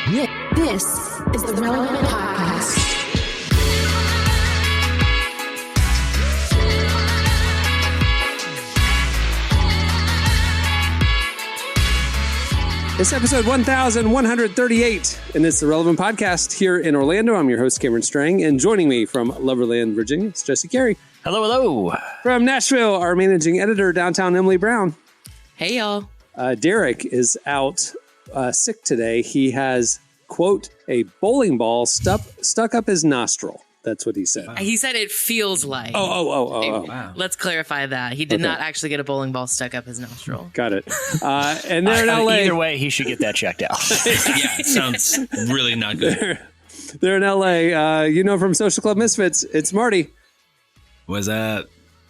This is the Relevant Podcast. It's episode 1138, and it's the Relevant Podcast here in Orlando. I'm your host, Cameron Strang, and joining me from Loverland, Virginia, it's Jesse Carey. Hello, hello. From Nashville, our managing editor, downtown Emily Brown. Hey, y'all. Derek is out sick today. He has, quote, a bowling ball stuck up his nostril. That's what he said. He said it feels like. Oh. Wow. Let's clarify that. He did not actually get a bowling ball stuck up his nostril. Got it. And they're in LA. Either way, he should get that checked out. Yeah, it sounds really not good. They're in LA. From Social Club Misfits, it's Marty. What's that?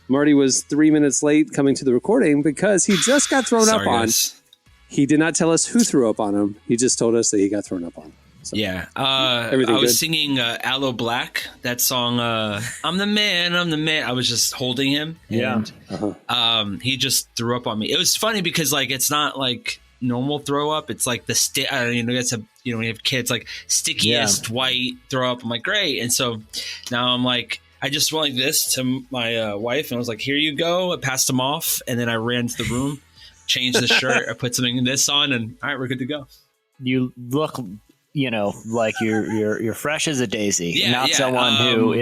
Marty was 3 minutes late coming to the recording because he just got thrown up on. Guys. He did not tell us who threw up on him. He just told us that he got thrown up on. So, Yeah. I was good? singing Aloe Black, that song, I'm the man. I was just holding him. Yeah. And he just threw up on me. It was funny because, it's not like normal throw up. It's like when you have kids, like stickiest white throw up. I'm like, great. And so now I'm like, I just went like this to my wife, and I was like, here you go. I passed him off, and then I ran to the room, changed the shirt, I put something in this on, and all right, we're good to go. You look, like you're fresh as a daisy, Yeah, not yeah, someone who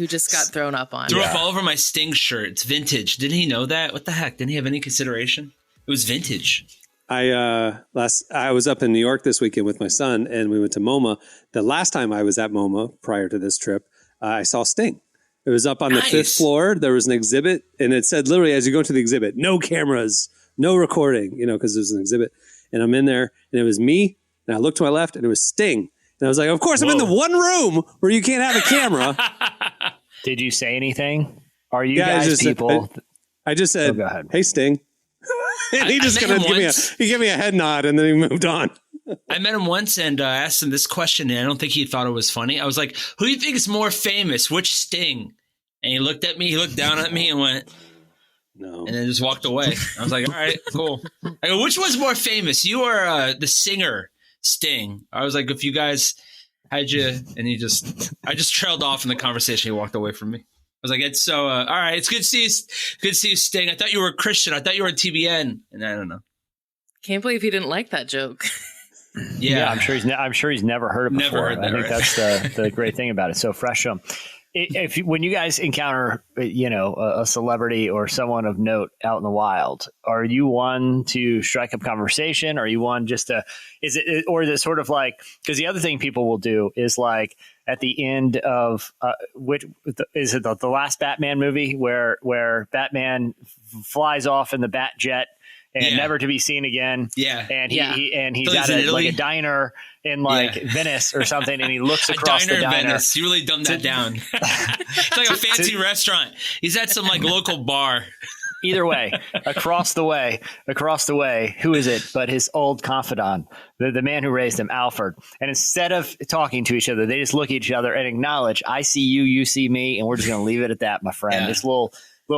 just got thrown up on. Threw up all over my Sting shirt. It's vintage. Didn't he know that? What the heck? Didn't he have any consideration? It was vintage. I was up in New York this weekend with my son, and we went to MoMA. The last time I was at MoMA prior to this trip, I saw Sting. It was up on the 5th floor. There was an exhibit, and it said literally as you go to the exhibit, no cameras, no recording, because there's an exhibit. And I'm in there, and it was me, and I looked to my left, and it was Sting. And I was like, of course, I'm in the one room where you can't have a camera. Did you say anything? Are you guys people? I just said, go ahead. Hey, Sting. And he just kind of gave me a head nod, and then he moved on. I met him once and asked him this question, and I don't think he thought it was funny. I was like, who do you think is more famous? Which Sting? And he looked at me, he looked down at me and went, no. And then just walked away. I was like, all right, cool. I go, which one's more famous? You or the singer Sting? I was like, if you guys had you, and I just trailed off in the conversation. He walked away from me. I was like, it's so, all right, it's good to see you. Good to see you, Sting. I thought you were a Christian. I thought you were a TBN. And I don't know. Can't believe he didn't like that joke. Yeah, I'm sure he's never heard it before. Never heard that, I think that's the great thing about it. So fresh. When you guys encounter, a celebrity or someone of note out in the wild, are you one to strike up conversation? Are you one just to, is it sort of like, because the other thing people will do is like at the end of, is it the last Batman movie where Batman flies off in the Bat jet and never to be seen again. Yeah. And he's at a diner in Venice or something, and he looks across the diner. Venice. You really dumbed that down. It's like a fancy restaurant. He's at some local bar. Either way, across the way, who is it but his old confidant, the man who raised him, Alfred. And instead of talking to each other, they just look at each other and acknowledge, I see you, you see me, and we're just going to leave it at that, my friend. Yeah. This little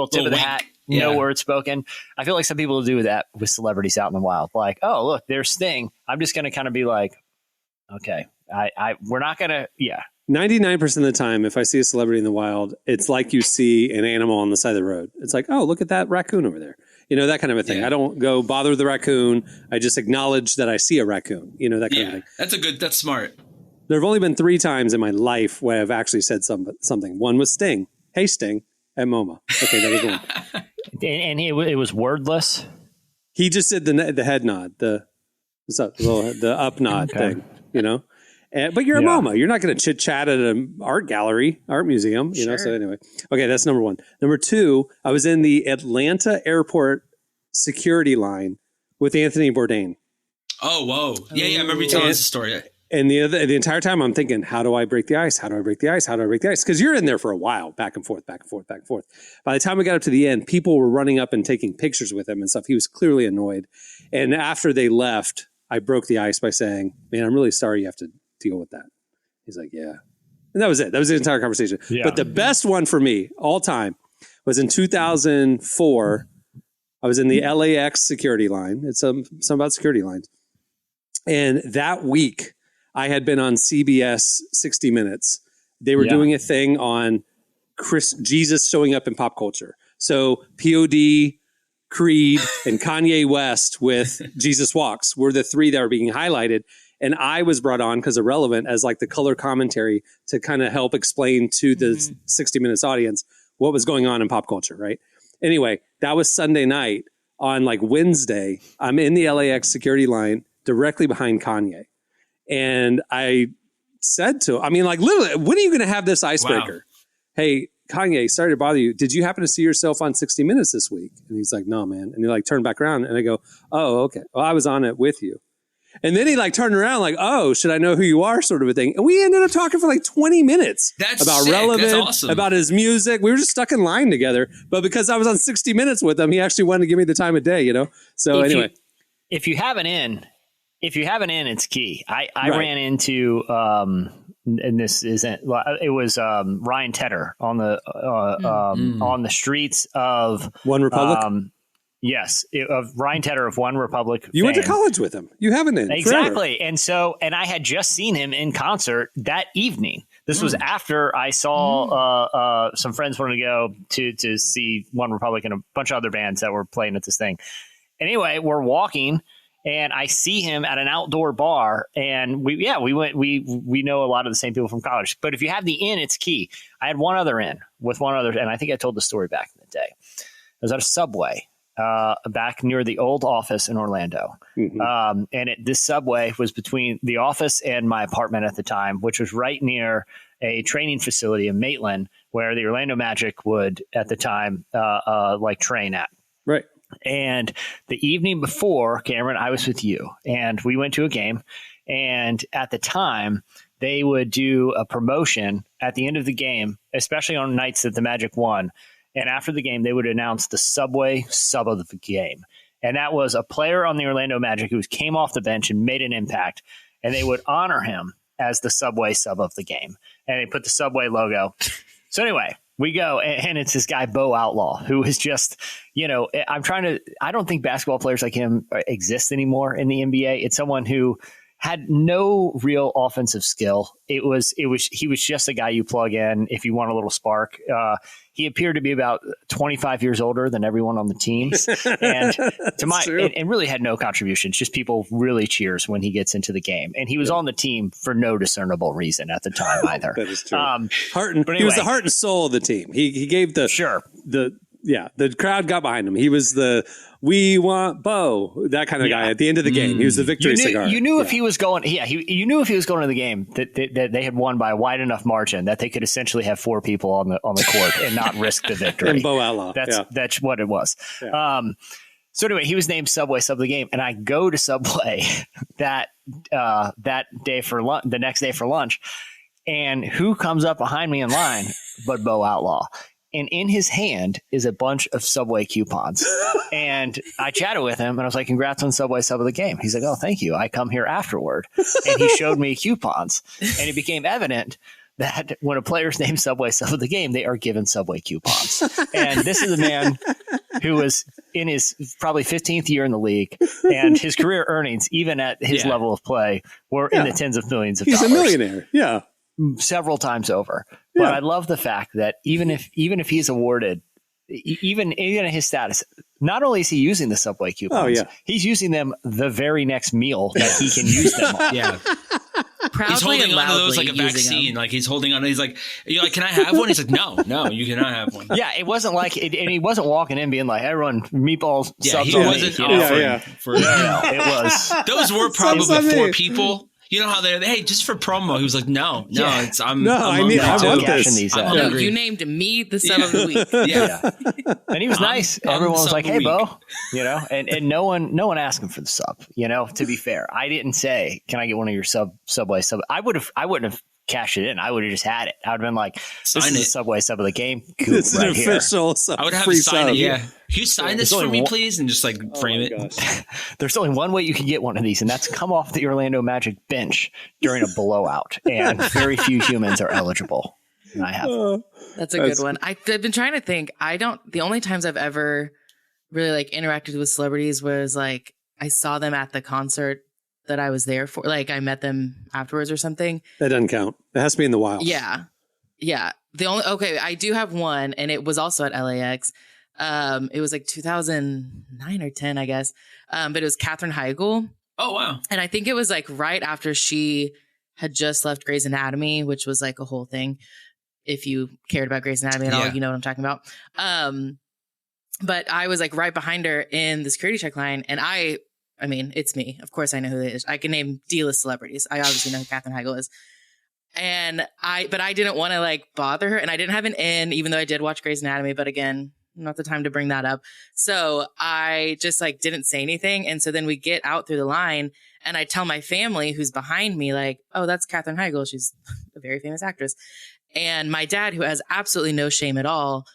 tip of the hat. No words spoken. I feel like some people do that with celebrities out in the wild. Like, oh, look, there's Sting. I'm just going to kind of be like, okay, we're not going to, 99% of the time, if I see a celebrity in the wild, it's like you see an animal on the side of the road. It's like, oh, look at that raccoon over there. That kind of a thing. Yeah. I don't go bother the raccoon. I just acknowledge that I see a raccoon, that kind of thing. That's smart. There have only been 3 times in my life where I've actually said something. One was Sting. Hey, Sting. At MoMA. Okay, that was one. And it was wordless. He just did the head nod, the up nod thing, But you're a MoMA. You're not going to chit chat at an art museum, Sure. So anyway, okay, that's number 1. Number 2, I was in the Atlanta airport security line with Anthony Bourdain. Oh, whoa! Yeah, I remember you telling us the story. And the entire time I'm thinking, how do I break the ice? How do I break the ice? How do I break the ice? Because you're in there for a while, back and forth, back and forth, back and forth. By the time we got up to the end, people were running up and taking pictures with him and stuff. He was clearly annoyed. And after they left, I broke the ice by saying, man, I'm really sorry you have to deal with that. He's like, yeah. And that was it. That was the entire conversation. Yeah. But the best one for me all time was in 2004. I was in the LAX security line. It's some about security lines. And that week, I had been on CBS 60 Minutes. They were doing a thing on Jesus showing up in pop culture. So POD, Creed, and Kanye West with Jesus Walks were the three that were being highlighted. And I was brought on because Irrelevant as like the color commentary to kind of help explain to the 60 Minutes audience what was going on in pop culture, right? Anyway, that was Sunday night. On like Wednesday, I'm in the LAX security line directly behind Kanye. And I said to him, I mean, like literally, when are you going to have this icebreaker? Wow. Hey, Kanye, sorry to bother you. Did you happen to see yourself on 60 Minutes this week? And he's like, no, man. And he like turned back around and I go, oh, okay. Well, I was on it with you. And then he like turned around like, oh, should I know who you are sort of a thing. And we ended up talking for like 20 minutes about sick. Relevant, That's awesome. about his music. We were just stuck in line together. But because I was on 60 Minutes with him, he actually wanted to give me the time of day, you know? So anyway. If you have an in, it's key. I ran into, and this isn't, it was Ryan Tedder on the streets of One Republic. Yes, of Ryan Tedder of One Republic. You went to college with him. You haven't been exactly, forever. and I had just seen him in concert that evening. This was after I saw some friends wanted to go to see One Republic and a bunch of other bands that were playing at this thing. Anyway, we're walking. And I see him at an outdoor bar, and we went. We know a lot of the same people from college. But if you have the in, it's key. I had one other in with one other, and I think I told the story back in the day. I was at a Subway back near the old office in Orlando, and this Subway was between the office and my apartment at the time, which was right near a training facility in Maitland, where the Orlando Magic would at the time like train at. Right. And the evening before, Cameron, I was with you, and we went to a game. And at the time, they would do a promotion at the end of the game, especially on nights that the Magic won. And after the game, they would announce the Subway sub of the game. And that was a player on the Orlando Magic who came off the bench and made an impact. And they would honor him as the Subway sub of the game. And they put the Subway logo. So anyway, we go, and it's this guy, Bo Outlaw, who is just, I don't think basketball players like him exist anymore in the NBA. It's someone who had no real offensive skill. He was just a guy you plug in if you want a little spark. He appeared to be about 25 years older than everyone on the teams, and and really had no contributions. Just people really cheers when he gets into the game, and he was on the team for no discernible reason at the time either. That is true. He was the heart and soul of the team. He gave the crowd got behind him. He was the "We want Bo," that kind of guy at the end of the game. He was the victory cigar. You knew if he was going. You knew if he was going to the game that they had won by a wide enough margin that they could essentially have four people on the court and not risk the victory. And Bo Outlaw. That's what it was. Yeah. So anyway, he was named Subway sub of the game, and I go to Subway that day the next day for lunch, and who comes up behind me in line but Bo Outlaw. And in his hand is a bunch of Subway coupons. And I chatted with him and I was like, congrats on Subway sub of the game. He's like, oh, thank you. I come here afterward. And he showed me coupons. And it became evident that when a player's named Subway sub of the game, they are given Subway coupons. And this is a man who was in his probably 15th year in the league. And his career earnings, even at his level of play, were in the tens of millions of dollars. He's a millionaire. Yeah. Several times over. But I love the fact that even if he's awarded, even in his status, not only is he using the Subway coupons, he's using them the very next meal that he can use them on. Yeah. Proudly he's holding on to those like a vaccine. Like he's holding on. He's like, you're like, can I have one? He's like, no, you cannot have one. Yeah, it wasn't like, and he wasn't walking in being like, everyone, meatballs. Yeah, he wasn't offering for. No, it was. Those were probably 4 people. You know how they're, hey, just for promo. He was like, no, I want this. No, you named me the sub of the week. Yeah. And he was nice. Everyone was like, hey, Bo, and no one asked him for the sub, to be fair. I didn't say, can I get one of your Subway sub? I wouldn't have cashed it in. I would have just had it. I would have been like, this is the Subway sub of the game. This is an official sub. I would have to sign it. Yeah. Can you sign this for me, please? And just frame it. There's only one way you can get one of these, and that's come off the Orlando Magic bench during a blowout. And very few humans are eligible. And I have. That's a good one. I've been trying to think. The only times I've ever really interacted with celebrities was I saw them at the concert that I was there for. Like I met them afterwards or something. That doesn't count. It has to be in the wild. Yeah. Yeah. I do have one, and it was also at LAX. It was like 2009 or 10, I guess. But it was Katherine Heigl. Oh, wow. And I think it was like right after she had just left Grey's Anatomy, which was like a whole thing. If you cared about Grey's Anatomy at all, you know what I'm talking about. But I was like right behind her in the security check line. And I mean, it's me. Of course I know who it is. I can name D-list celebrities. I obviously know who Katherine Heigl is. But I didn't want to like bother her, and I didn't have an in, even though I did watch Grey's Anatomy, but again, not the time to bring that up. So I just like didn't say anything. And so then we get out through the line, and I tell my family who's behind me, like, oh, that's Katherine Heigl. She's a very famous actress. And my dad, who has absolutely no shame at all,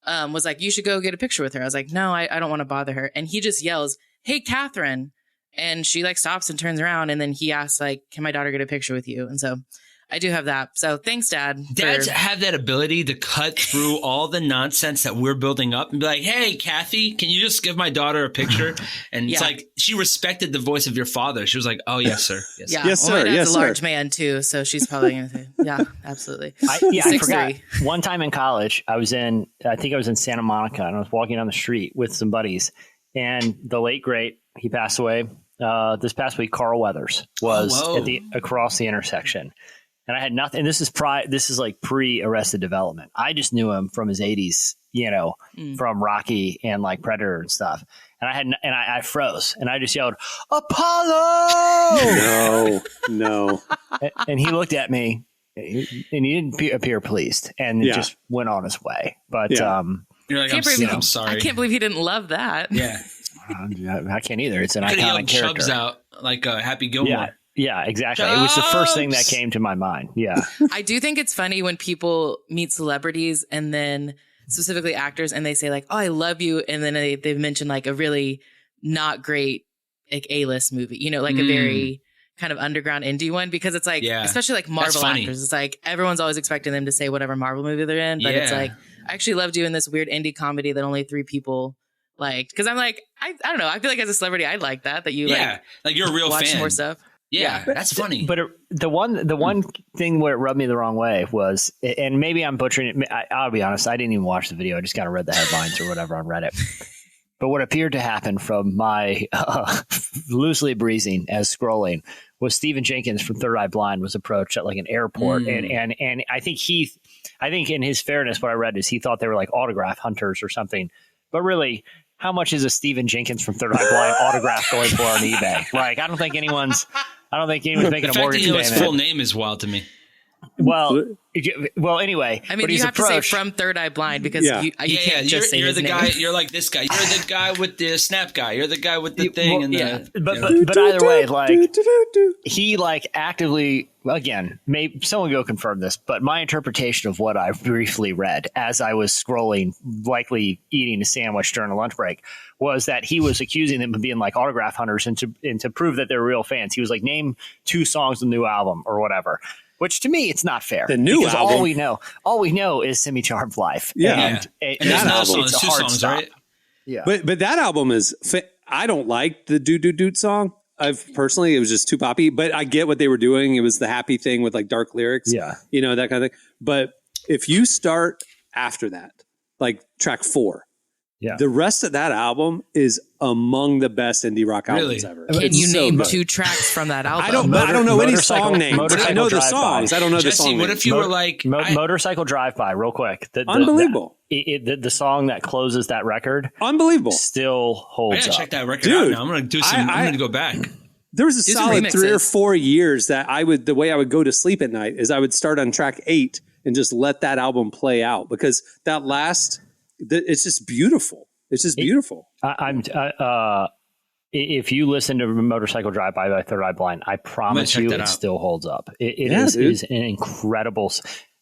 was like, you should go get a picture with her. I was like, no, I don't want to bother her. And he just yells, hey, Katherine. And she like stops and turns around. And then he asks like, can my daughter get a picture with you? And so I do have that. So thanks, Dad. Dads have that ability to cut through all the nonsense that we're building up and be like, hey, Kathy, can you just give my daughter a picture? And it's like she respected the voice of your father. She was like, oh, yes, sir. Yes, yeah. Yes, sir. My dad's Yes, a sir. large man, too. So she's probably going to say, yeah, absolutely. I forgot. One time in college, I think I was in Santa Monica, and I was walking down the street with some buddies. And the late, great, he passed away this past week. Carl Weathers was across the intersection. And I had nothing. And this is like pre-Arrested Development. I just knew him from his 80s, from Rocky and like Predator and stuff. And I froze, and I just yelled, Apollo! No. And he looked at me, and he didn't appear pleased, and it just went on his way. But you're like, I'm sorry. I can't believe he didn't love that. Yeah, I can't either. It's an iconic character. Chubbs out like Happy Gilmore. Yeah, exactly. It was the first thing that came to my mind. Yeah. I do think it's funny when people meet celebrities, and then specifically actors, and they say like, oh, I love you. And then they mention like a really not great like A-list movie, like a very kind of underground indie one, because it's like, especially like Marvel actors, it's like everyone's always expecting them to say whatever Marvel movie they're in. But it's like, I actually loved you in this weird indie comedy that only 3 people liked. Cause I'm like, I don't know. I feel like as a celebrity, I'd like that you like you're a real watch fan. more stuff. Yeah, that's funny. But the one thing where it rubbed me the wrong way was, and maybe I'm butchering it. I'll be honest, I didn't even watch the video. I just kind of read the headlines or whatever on Reddit. But what appeared to happen from my loosely breezing as scrolling was Stephen Jenkins from Third Eye Blind was approached at like an airport, and I think in his fairness, what I read is he thought they were like autograph hunters or something, but really, how much is a Stephen Jenkins from Third Eye Blind autograph going for on eBay? Like, I don't think anyone's making a mortgage payment. His full name is wild to me. Well, anyway. I mean, you have to say from Third Eye Blind because you can't just say you're his the name. guy. You're like this guy. You're the guy with the snap guy. You're the guy with the thing. But either way, like he like actively, again, maybe someone go confirm this, but my interpretation of what I briefly read as I was scrolling, likely eating a sandwich during a lunch break, was that he was accusing them of being like autograph hunters, and to prove that they're real fans, he was like, name 2 songs of the new album or whatever. Which to me, it's not fair. The new album. All we know is Semi Charmed Life. Yeah, and that album, it's 2 songs, right? Yeah, but that album is. I don't like the Doot Doot Doot song. Personally, it was just too poppy. But I get what they were doing. It was the happy thing with like dark lyrics. Yeah, that kind of thing. But if you start after that, like track 4. Yeah. The rest of that album is among the best indie rock albums ever. Can you name 2 tracks from that album? I don't know any song names. I know the songs. I don't know the song names. What if you were like Motorcycle Drive-By, real quick. Unbelievable. The song that closes that record, unbelievable, still holds up. I gotta check that record out now. I'm gonna do some. I'm gonna go back. There was a solid 3 or 4 years that the way I would go to sleep at night is I would start on track 8 and just let that album play out, because that last. It's just beautiful. It's just beautiful. If you listen to Motorcycle Drive-By by Third Eye Blind, I promise you it still holds up. It is an incredible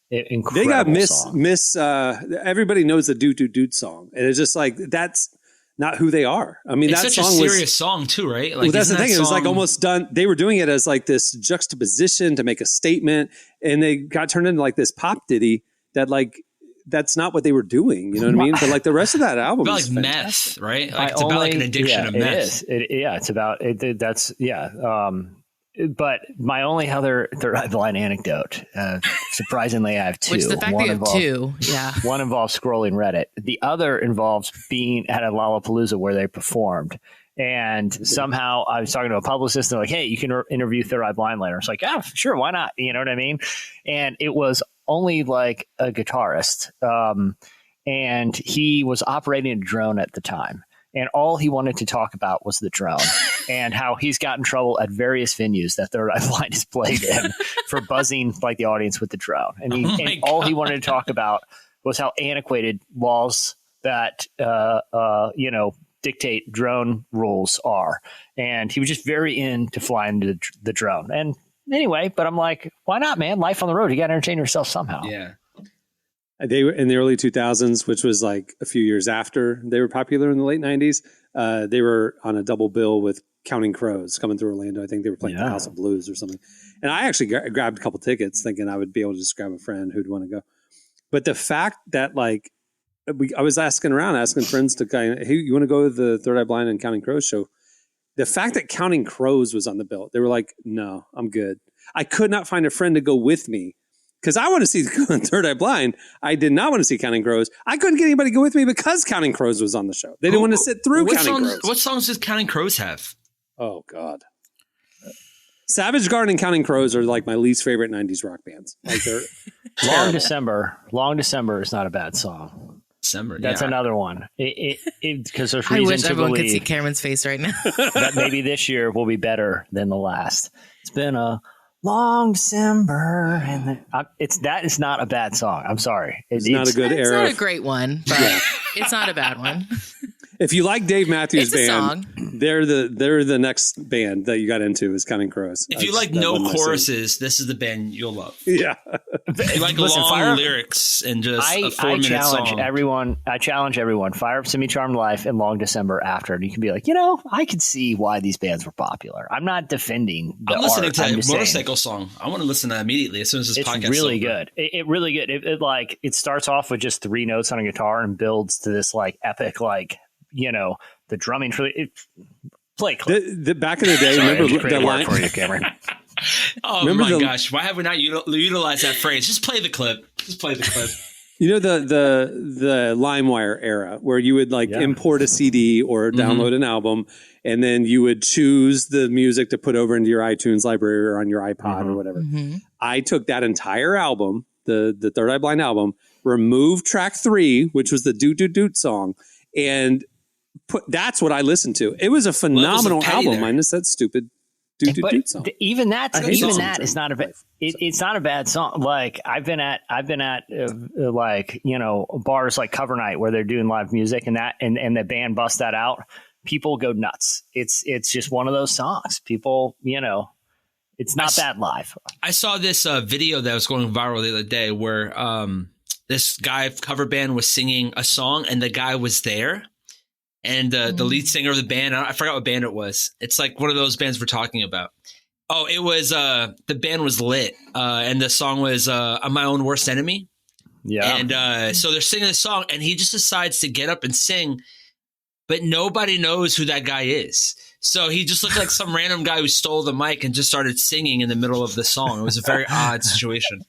they got Miss everybody knows the Doot Doot Doot song. And it's just like, that's not who they are. I mean, it's that such song a serious song too, right? Like, well, that's the thing. It was like almost done. They were doing it as like this juxtaposition to make a statement, and they got turned into like this pop ditty that like, that's not what they were doing. You know what I mean? But like the rest of that album is like meth, right? Like it's about like an addiction of meth. It is. It's about it. But my only other Third Eye Blind anecdote, surprisingly, I have two. Which the fact that you have two, yeah. One involves scrolling Reddit. The other involves being at a Lollapalooza where they performed. And somehow I was talking to a publicist and they're like, hey, you can interview Third Eye Blind later. It's like, yeah, sure, why not? You know what I mean? And it was only like a guitarist. And he was operating a drone at the time. And all he wanted to talk about was the drone and how he's got in trouble at various venues that Third Eye Blind has played in for buzzing like the audience with the drone. And, all he wanted to talk about was how antiquated laws that, dictate drone rules are. And he was just very into flying the drone. And anyway, but I'm like, why not, man? Life on the road. You got to entertain yourself somehow. Yeah. They were in the early 2000s, which was like a few years after they were popular in the late 90s. They were on a double bill with Counting Crows coming through Orlando. I think they were playing the House of Blues or something. And I actually grabbed a couple tickets thinking I would be able to just grab a friend who'd want to go. But the fact that like, I was asking friends to kind of, hey, you want to go to the Third Eye Blind and Counting Crows show? The fact that Counting Crows was on the bill, they were like, no, I'm good. I could not find a friend to go with me. Because I want to see Third Eye Blind. I did not want to see Counting Crows. I couldn't get anybody to go with me because Counting Crows was on the show. They didn't want to sit through Counting Crows. What songs does Counting Crows have? Oh, God. Savage Garden and Counting Crows are like my least favorite 90s rock bands. Like they're Long December is not a bad song. That's another one. Because there's reason I wish to everyone believe could see Cameron's face right now. that maybe this year will be better than the last. It's been a long December, and that is not a bad song. I'm sorry, it's not a good era. It's not a great one, but it's not a bad one. If you like Dave Matthews Band, song. they're the next band that you got into is Counting Crows. If you like no choruses, this is the band you'll love. Yeah. If you like long lyrics and just a 4-minute song. I challenge everyone. Fire up Semi Charmed Life and Long December after, and you can be like, I could see why these bands were popular. I'm not defending the I'm listening art. to that Motorcycle song. I want to listen to that immediately as soon as this podcast is really over. good. It really good. It starts off with just 3 notes on a guitar and builds to this like epic the drumming for it. Play clip. The back in the day, remember the line for you, Cameron. Gosh, why have we not utilized that phrase? Just play the clip. You know the LimeWire era where you would import a CD or download an album, and then you would choose the music to put over into your iTunes library or on your iPod or whatever. Mm-hmm. I took that entire album, the Third Eye Blind album, removed track 3, which was the Doot Doot Doot song, and that's what I listened to. It was a phenomenal album, minus that stupid Doot Doot Doot song. Even that is not a it's not a bad song. Like I've been at bars like Cover Night where they're doing live music and the band busts that out. People go nuts. It's just one of those songs. People, it's not bad live. I saw this video that was going viral the other day where this guy cover band was singing a song and the guy was there. And the lead singer of the band, I forgot what band it was. It's like one of those bands we're talking about. Oh, it was the band was Lit, and the song was "I'm My Own Worst Enemy." Yeah, and so they're singing the song, and he just decides to get up and sing, but nobody knows who that guy is. So he just looked like some random guy who stole the mic and just started singing in the middle of the song. It was a very odd situation.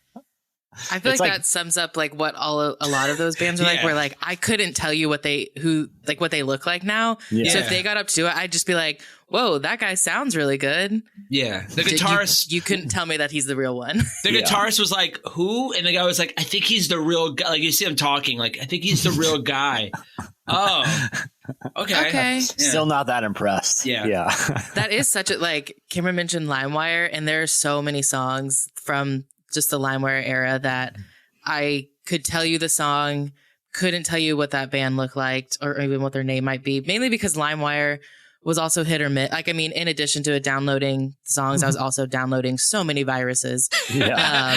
I feel like that sums up like what a lot of those bands are like, where like I couldn't tell you what they look like now. Yeah. So if they got up to it, I'd just be like, whoa, that guy sounds really good. Yeah. The guitarist, you couldn't tell me that he's the real one. The guitarist was like, who? And the guy was like, I think he's the real guy. Like you see him talking, like, I think he's the real guy. Oh, okay. Yeah. Still not that impressed. Yeah. That is such a, like Cameron mentioned LimeWire, and there are so many songs from just the LimeWire era that I could tell you the song, couldn't tell you what that band looked like or even what their name might be, mainly because LimeWire was also hit or miss. Like, I mean, in addition to downloading songs, I was also downloading so many viruses. Yeah.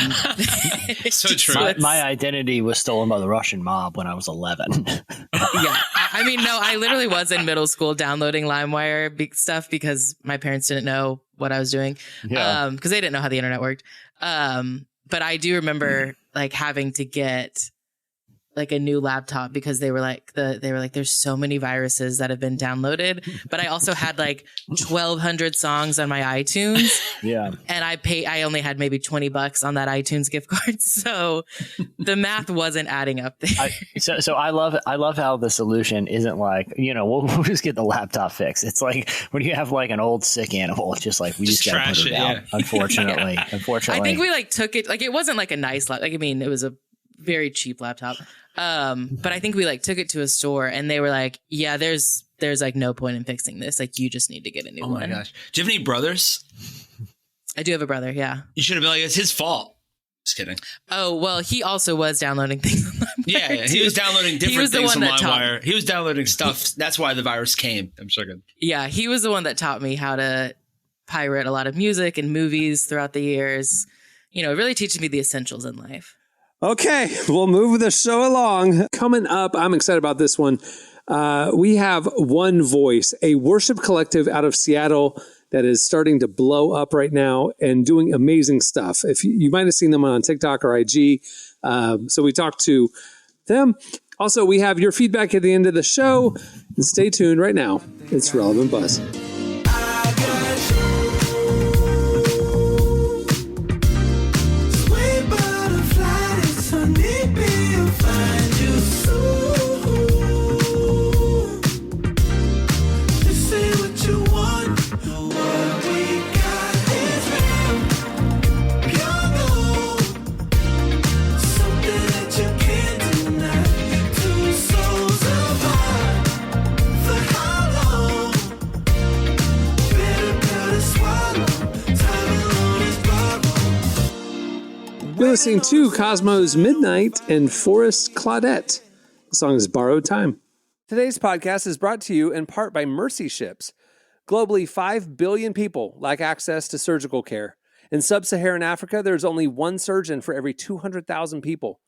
So true. My identity was stolen by the Russian mob when I was 11. Yeah. I mean, no, I literally was in middle school downloading LimeWire stuff because my parents didn't know what I was doing. Yeah. Because they didn't know how the internet worked. But I do remember like having to get like a new laptop because they were like there's so many viruses that have been downloaded, but I also had like 1,200 songs on my iTunes. Yeah. And I only had maybe $20 on that iTunes gift card. So the math wasn't adding up there. So I love how the solution isn't like, we'll just get the laptop fixed. It's like when you have like an old sick animal, it's just like, we just gotta put her down. Yeah. Unfortunately. I think we like took it, like it wasn't like a nice laptop. Like, I mean, it was a very cheap laptop. But I think we like took it to a store and they were like, yeah, there's like no point in fixing this. Like, you just need to get a new one. Oh my gosh. Do you have any brothers? I do have a brother. Yeah. You should have been like, it's his fault. Just kidding. Oh, well, he also was downloading things on LimeWire. Yeah, he was downloading different things on LimeWire. He was downloading stuff. That's why the virus came. I'm sure. Yeah, he was the one that taught me how to pirate a lot of music and movies throughout the years. It really teaches me the essentials in life. Okay, we'll move the show along. Coming up, I'm excited about this one. We have One Voice, a worship collective out of Seattle that is starting to blow up right now and doing amazing stuff. If you might have seen them on TikTok or IG. So we talked to them. Also, we have your feedback at the end of the show. And stay tuned right now. It's Relevant Buzz. You're listening to Cosmo's Midnight and Forest Claudette. The song is Borrowed Time. Today's podcast is brought to you in part by Mercy Ships. Globally, 5 billion people lack access to surgical care. In sub-Saharan Africa, there's only one surgeon for every 200,000 people.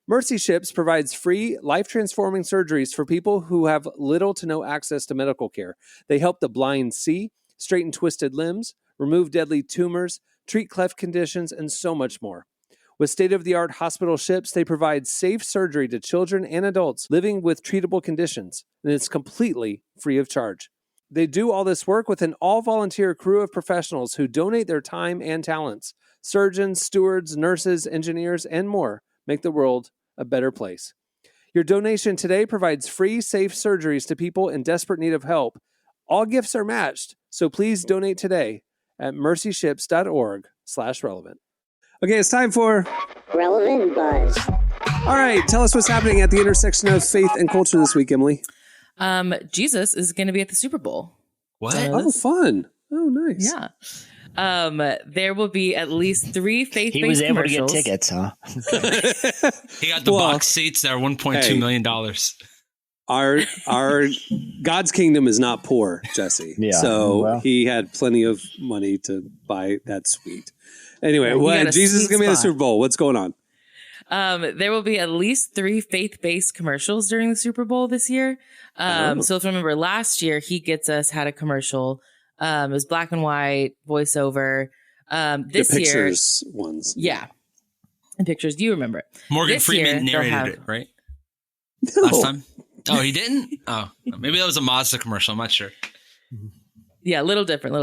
Mercy Ships provides free, life-transforming surgeries for people who have little to no access to medical care. They help the blind see, straighten twisted limbs, remove deadly tumors, treat cleft conditions, and so much more. With state-of-the-art hospital ships, they provide safe surgery to children and adults living with treatable conditions, and it's completely free of charge. They do all this work with an all-volunteer crew of professionals who donate their time and talents. Surgeons, stewards, nurses, engineers, and more make the world a better place. Your donation today provides free, safe surgeries to people in desperate need of help. All gifts are matched, so please donate today at mercyships.org/relevant. Okay, it's time for Relevant Buzz. All right, tell us what's happening at the intersection of faith and culture this week, Emily. Jesus is going to be at the Super Bowl. What? Oh, fun. Oh, nice. Yeah. There will be at least 3 faith-based He was able commercials. to get tickets, huh? He got the box seats that are $1.2 million. Our God's kingdom is not poor, Jesse. Yeah. So he had plenty of money to buy that suite. Anyway, Jesus is going to be at the Super Bowl. What's going on? There will be at least 3 faith-based commercials during the Super Bowl this year. So if you remember last year, He Gets Us had a commercial. It was black and white voiceover. This the pictures year, ones. Yeah. And pictures. Do you remember it? Morgan Freeman narrated it, right? No. Last time? Oh, he didn't? Oh, maybe that was a Mazda commercial. I'm not sure. Yeah, a little different.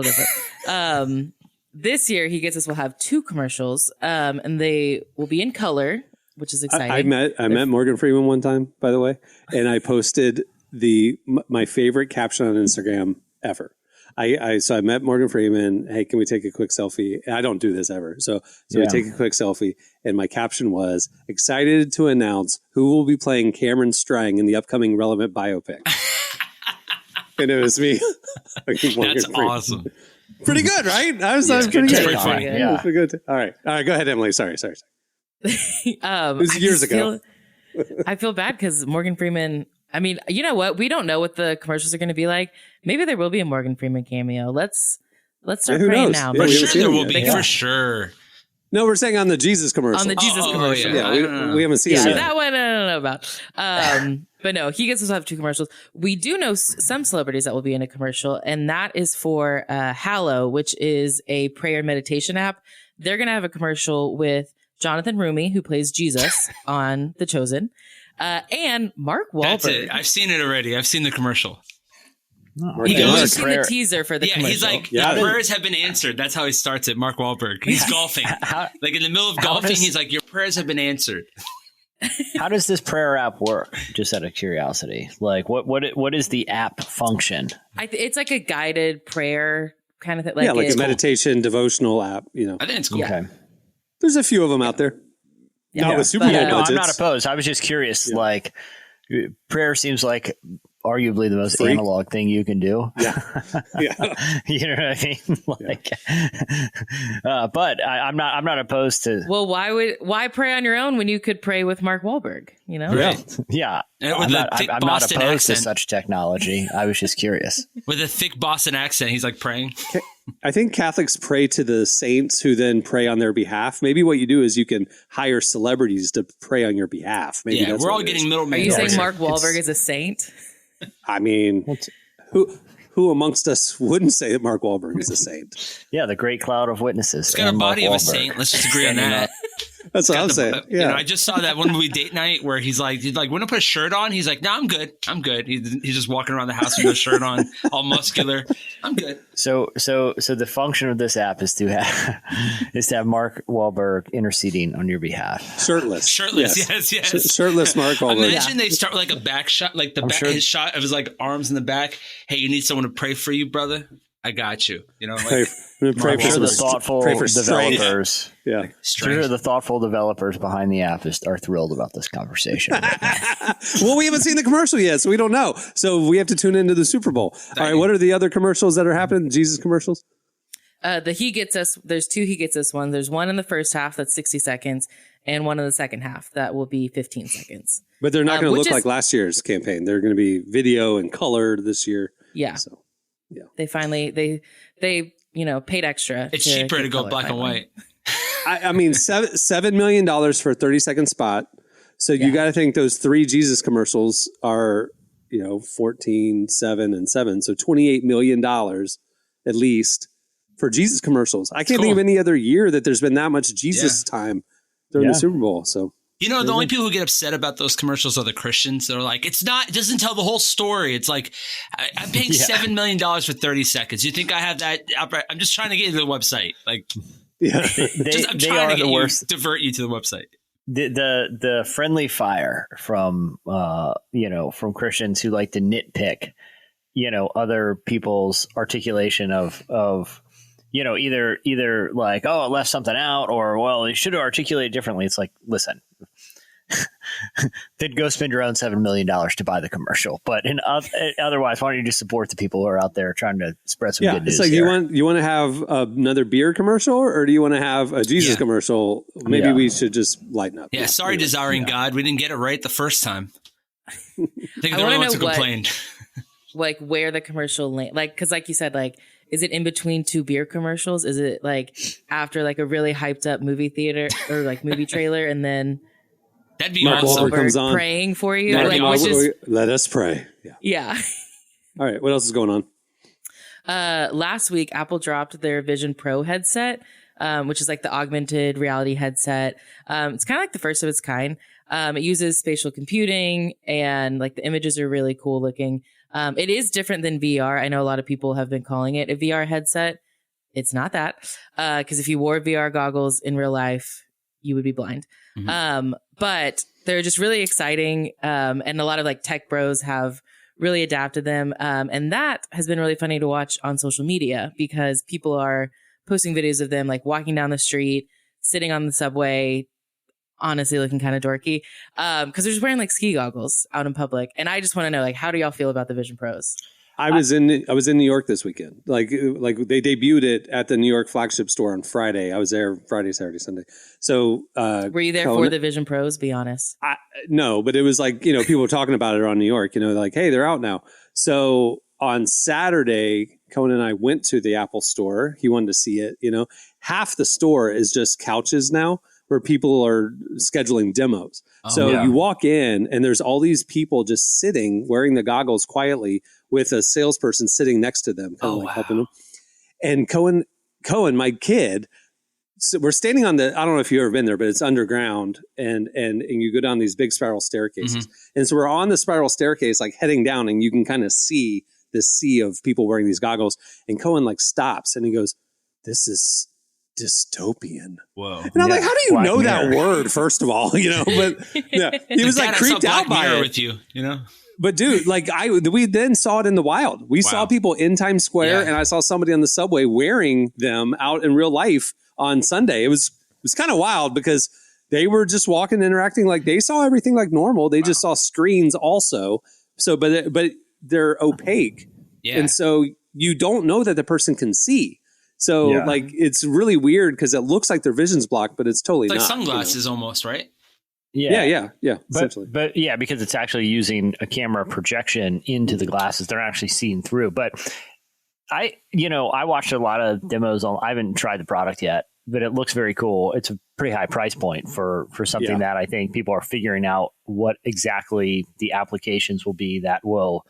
This year, He Gets Us will have 2 commercials, and they will be in color, which is exciting. I met Morgan Freeman one time, by the way, and I posted my favorite caption on Instagram ever. So I met Morgan Freeman. Hey, can we take a quick selfie? And I don't do this ever. So we take a quick selfie. And my caption was, excited to announce who will be playing Cameron Strang in the upcoming Relevant biopic. And it was me. That's Freeman. awesome. Pretty good, right? I was pretty good. Pretty funny. Yeah. Pretty good. All right. Go ahead, Emily. Sorry. It was years ago. I feel bad because Morgan Freeman, I mean, you know what? We don't know what the commercials are going to be like. Maybe there will be a Morgan Freeman cameo. Let's start praying now. For sure there will be. For sure. No, we're saying on the Jesus commercial. On the Jesus commercial. Yeah, we haven't seen it yet. That one I don't know about. But no, He Gets Us to have 2 commercials. We do know some celebrities that will be in a commercial, and that is for Hallow, which is a prayer and meditation app. They're going to have a commercial with Jonathan Rumi, who plays Jesus on The Chosen. And Mark Wahlberg. That's it. I've seen it already. I've seen the commercial. He goes in the teaser for the commercial. He's like, the prayers have been answered. That's how he starts it. Mark Wahlberg. He's golfing. Like in the middle of golfing, he's like, your prayers have been answered. How does this prayer app work? Just out of curiosity, like what is the app function? It's like a guided prayer kind of thing. Like like a meditation devotional app. I think it's cool. Okay. There's a few of them out there. Not with Super Bowl budgets. I'm not opposed. I was just curious. Like, prayer seems like arguably the most analog thing you can do. Yeah. You know what I mean? Like, but I'm not opposed to. Well, why pray on your own when you could pray with Mark Wahlberg? You know? Yeah. I'm not opposed to such technology. I was just curious. With a thick Boston accent, he's like praying. I think Catholics pray to the saints who then pray on their behalf. Maybe what you do is you can hire celebrities to pray on your behalf. Maybe that's we're all getting middlemen. Are you saying Mark Wahlberg is a saint? I mean, who amongst us wouldn't say that Mark Wahlberg is a saint? Yeah, the great cloud of witnesses. He's got a body of a saint. Let's just agree on that. That's what I'm saying. Yeah, I just saw that one movie Date Night where he's like, want to put a shirt on? He's like, no, I'm good. He's just walking around the house with no shirt on, all muscular. I'm good. So the function of this app is to have Mark Wahlberg interceding on your behalf. Shirtless. Yes. Shirtless Mark Wahlberg. Imagine they start with like a back shot, like his shot of his like arms in the back. Hey, you need someone to pray for you, brother? I got you. You know, like, pray for the thoughtful developers. Yeah, sure. The thoughtful developers behind the app are thrilled about this conversation. Well, we haven't seen the commercial yet, so we don't know. So we have to tune into the Super Bowl. All right, what are the other commercials that are happening? Jesus commercials. The He Gets Us. There's two He Gets Us ones. There's one in the first half that's 60 seconds, and one in the second half that will be 15 seconds. But they're not going to look like last year's campaign. They're going to be video and color this year. Yeah. So. Yeah. They finally they paid extra. It's cheaper to go black and white. I mean, $7 million for a 30-second spot. So you got to think those three Jesus commercials are 14, 7, and 7. So $28 million at least for Jesus commercials. I can't think of any other year that there's been that much Jesus time during the Super Bowl. So. The only people who get upset about those commercials are the Christians. They're like, it doesn't tell the whole story. It's like, I'm paying $7 million for 30 seconds. You think I have that? I'm just trying to get you to the website. Like, I'm trying to divert you to the website. The friendly fire from Christians who like to nitpick, other people's articulation of either like, oh, it left something out, or, well, it should have articulated differently. It's like, listen, then go spend your own $7 million to buy the commercial. But otherwise, why don't you just support the people who are out there trying to spread some good news? It's like you want to have another beer commercial, or do you want to have a Jesus commercial? Maybe we should just lighten up. Yeah, sorry, Desiring God, we didn't get it right the first time. I think the only ones who complained. Like where the commercial because like you said, like, is it in between two beer commercials? Is it like after like a really hyped up movie theater or like movie trailer, and then that'd be Mark awesome. Wahlberg comes on praying for you? Let us pray. Yeah. All right. What else is going on? Last week, Apple dropped their Vision Pro headset, which is like the augmented reality headset. It's kind of like the first of its kind. It uses spatial computing, and like the images are really cool looking. It is different than VR. I know a lot of people have been calling it a VR headset. It's not that, because if you wore VR goggles in real life, you would be blind. Mm-hmm. But they're just really exciting. And a lot of like tech bros have really adapted them. And that has been really funny to watch on social media, because people are posting videos of them like walking down the street, sitting on the subway, honestly looking kind of dorky, because they're just wearing like ski goggles out in public. And I just want to know, like, how do y'all feel about the Vision Pros? I was in New York this weekend. Like they debuted it at the New York flagship store on Friday. I was there Friday, Saturday, Sunday. So were you there for the Vision Pros? Be honest. No, but it was like, people were talking about it on New York, like, hey, they're out now. So on Saturday, Cohen and I went to the Apple store. He wanted to see it. Half the store is just couches now, where people are scheduling demos. You walk in and there's all these people just sitting, wearing the goggles quietly, with a salesperson sitting next to them, kind of helping them. And Cohen, my kid, so we're standing on the, I don't know if you've ever been there, but it's underground and you go down these big spiral staircases. And so we're on the spiral staircase, like heading down, and you can kind of see this sea of people wearing these goggles. And Cohen like stops and he goes, "This is dystopian." Whoa. And I'm like, how do you know that word, first of all? But yeah, he was like creeped out by it. With you, But dude, like we then saw it in the wild. We saw people in Times Square, and I saw somebody on the subway wearing them out in real life on Sunday. It was kind of wild because they were just walking, interacting like they saw everything like normal. They just saw screens also. So, but they're opaque, and so you don't know that the person can see. So, like, it's really weird because it looks like their vision's blocked, but it's totally like not. Sunglasses almost, right? Yeah. Essentially. But yeah, because it's actually using a camera projection into the glasses, they're actually seeing through. But I watched a lot of demos I haven't tried the product yet, but it looks very cool. It's a pretty high price point for something that I think people are figuring out what exactly the applications will be that will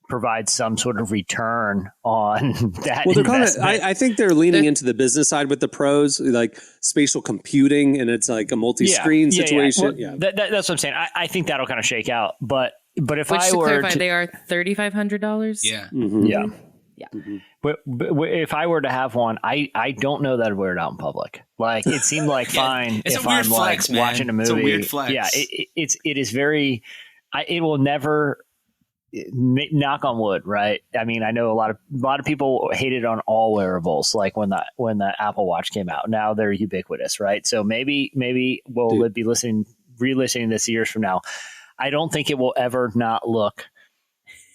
provide some sort of return on that. Well, they're I think they're leaning into the business side with the pros, like spatial computing, and it's like a multi-screen situation. Well, that's what I'm saying. I think that'll kind of shake out. But if I were clarify, they are $3,500. Yeah. Mm-hmm. Yeah. Yeah. But if I were to have one, I don't know that I'd wear it out in public. Like, it seemed like fine it's if a weird I'm flex, like man. watching a movie. It's a weird flex. Yeah, it is very. It will never. Knock on wood, right? I mean, I know a lot of people hated on all wearables, like when the Apple Watch came out. Now they're ubiquitous, right? So maybe we'll be re-listening this years from now. I don't think it will ever not look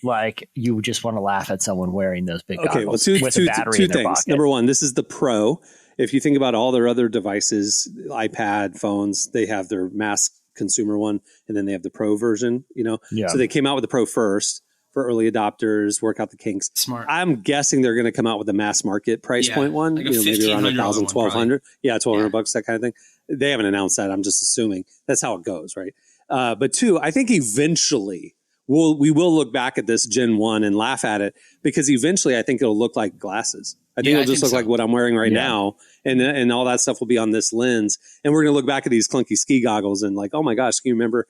like you just want to laugh at someone wearing those big goggles with a battery in their things. pocket. Number one, this is the Pro. If you think about all their other devices, iPad, phones, they have their mass consumer one, and then they have the Pro version, So they came out with the Pro first for early adopters, work out the kinks. Smart. I'm guessing they're going to come out with a mass market price point one, like maybe around $1,000, $1,200. Yeah, $1,200, that kind of thing. They haven't announced that. I'm just assuming that's how it goes, right? But two, I think eventually we will look back at this Gen 1 and laugh at it, because eventually I think it'll look like glasses. I think it'll just look like what I'm wearing right now, and all that stuff will be on this lens. And we're going to look back at these clunky ski goggles and like, oh my gosh, can you remember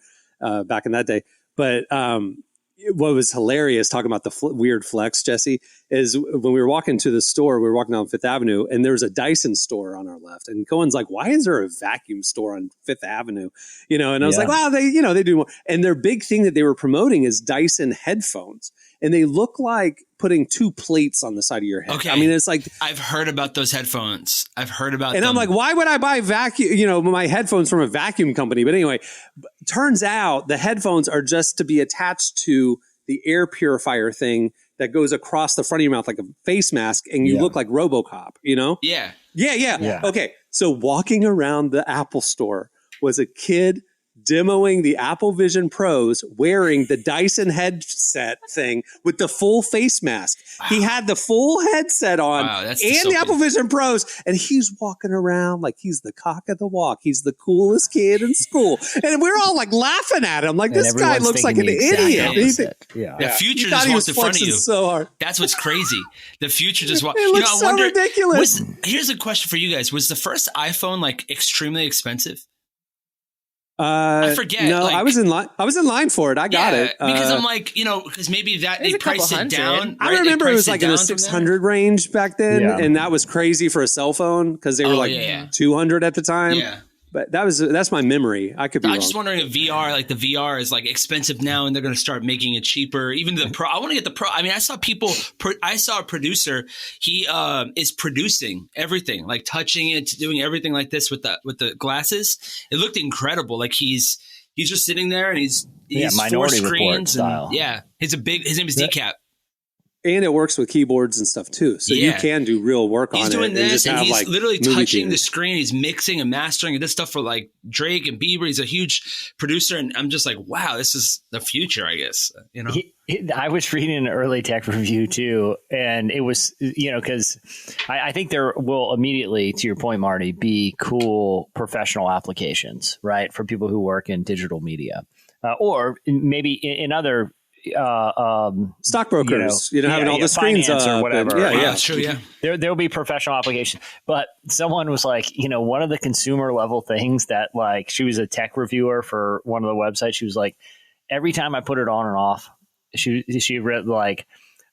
back in that day? But what was hilarious, talking about the weird flex, Jesse, is when we were walking to the store, we were walking down Fifth Avenue, and there was a Dyson store on our left. And Cohen's like, why is there a vacuum store on Fifth Avenue? And I was like, wow, they do more. And their big thing that they were promoting is Dyson headphones. And they look like putting two plates on the side of your head. Okay. I mean, it's like, I've heard about those headphones. I've heard about and them. I'm like, why would I buy my headphones from a vacuum company? But anyway, turns out the headphones are just to be attached to the air purifier thing that goes across the front of your mouth like a face mask, and you look like RoboCop, Yeah. Okay. So walking around the Apple store was a kid demoing the Apple Vision Pros wearing the Dyson headset thing with the full face mask. Wow. He had the full headset on and the Apple Vision Pros, and he's walking around like he's the cock of the walk. He's the coolest kid in school. And we're all like laughing at him like, this guy looks like an idiot. The future just walked in front of you. So hard. That's what's crazy. The future just walked. It looks so ridiculous. Here's a question for you guys. Was the first iPhone like extremely expensive? I forget. No, I was in line for it. I got it because I'm like, because maybe they priced it down. I remember it was like in the 600 range back then, and that was crazy for a cell phone because they were 200 at the time. Yeah. But that's my memory. I could be wrong. I'm just wondering if the VR is like expensive now, and they're going to start making it cheaper. Even the Pro. I want to get the Pro. I mean, I saw a producer. He is producing everything, like touching it, doing everything like this with the glasses. It looked incredible. Like he's just sitting there and he's Minority four Report screens. style. And, his name is Decap. And it works with keyboards and stuff too. So you can do real work on it. He's doing this, and he's literally touching the theaters. screen. He's mixing and mastering and this stuff for like Drake and Bieber. He's a huge producer. And I'm just like, wow, this is the future, I guess. I was reading an early tech review too. And it was, because I think there will immediately, to your point, Marty, be cool professional applications, right? For people who work in digital media or maybe in other stockbrokers, having all the screens finance up or whatever. Yeah, true. Yeah. There'll be professional application. But someone was like, one of the consumer level things that like, she was a tech reviewer for one of the websites. She was like, every time I put it on and off, she read like,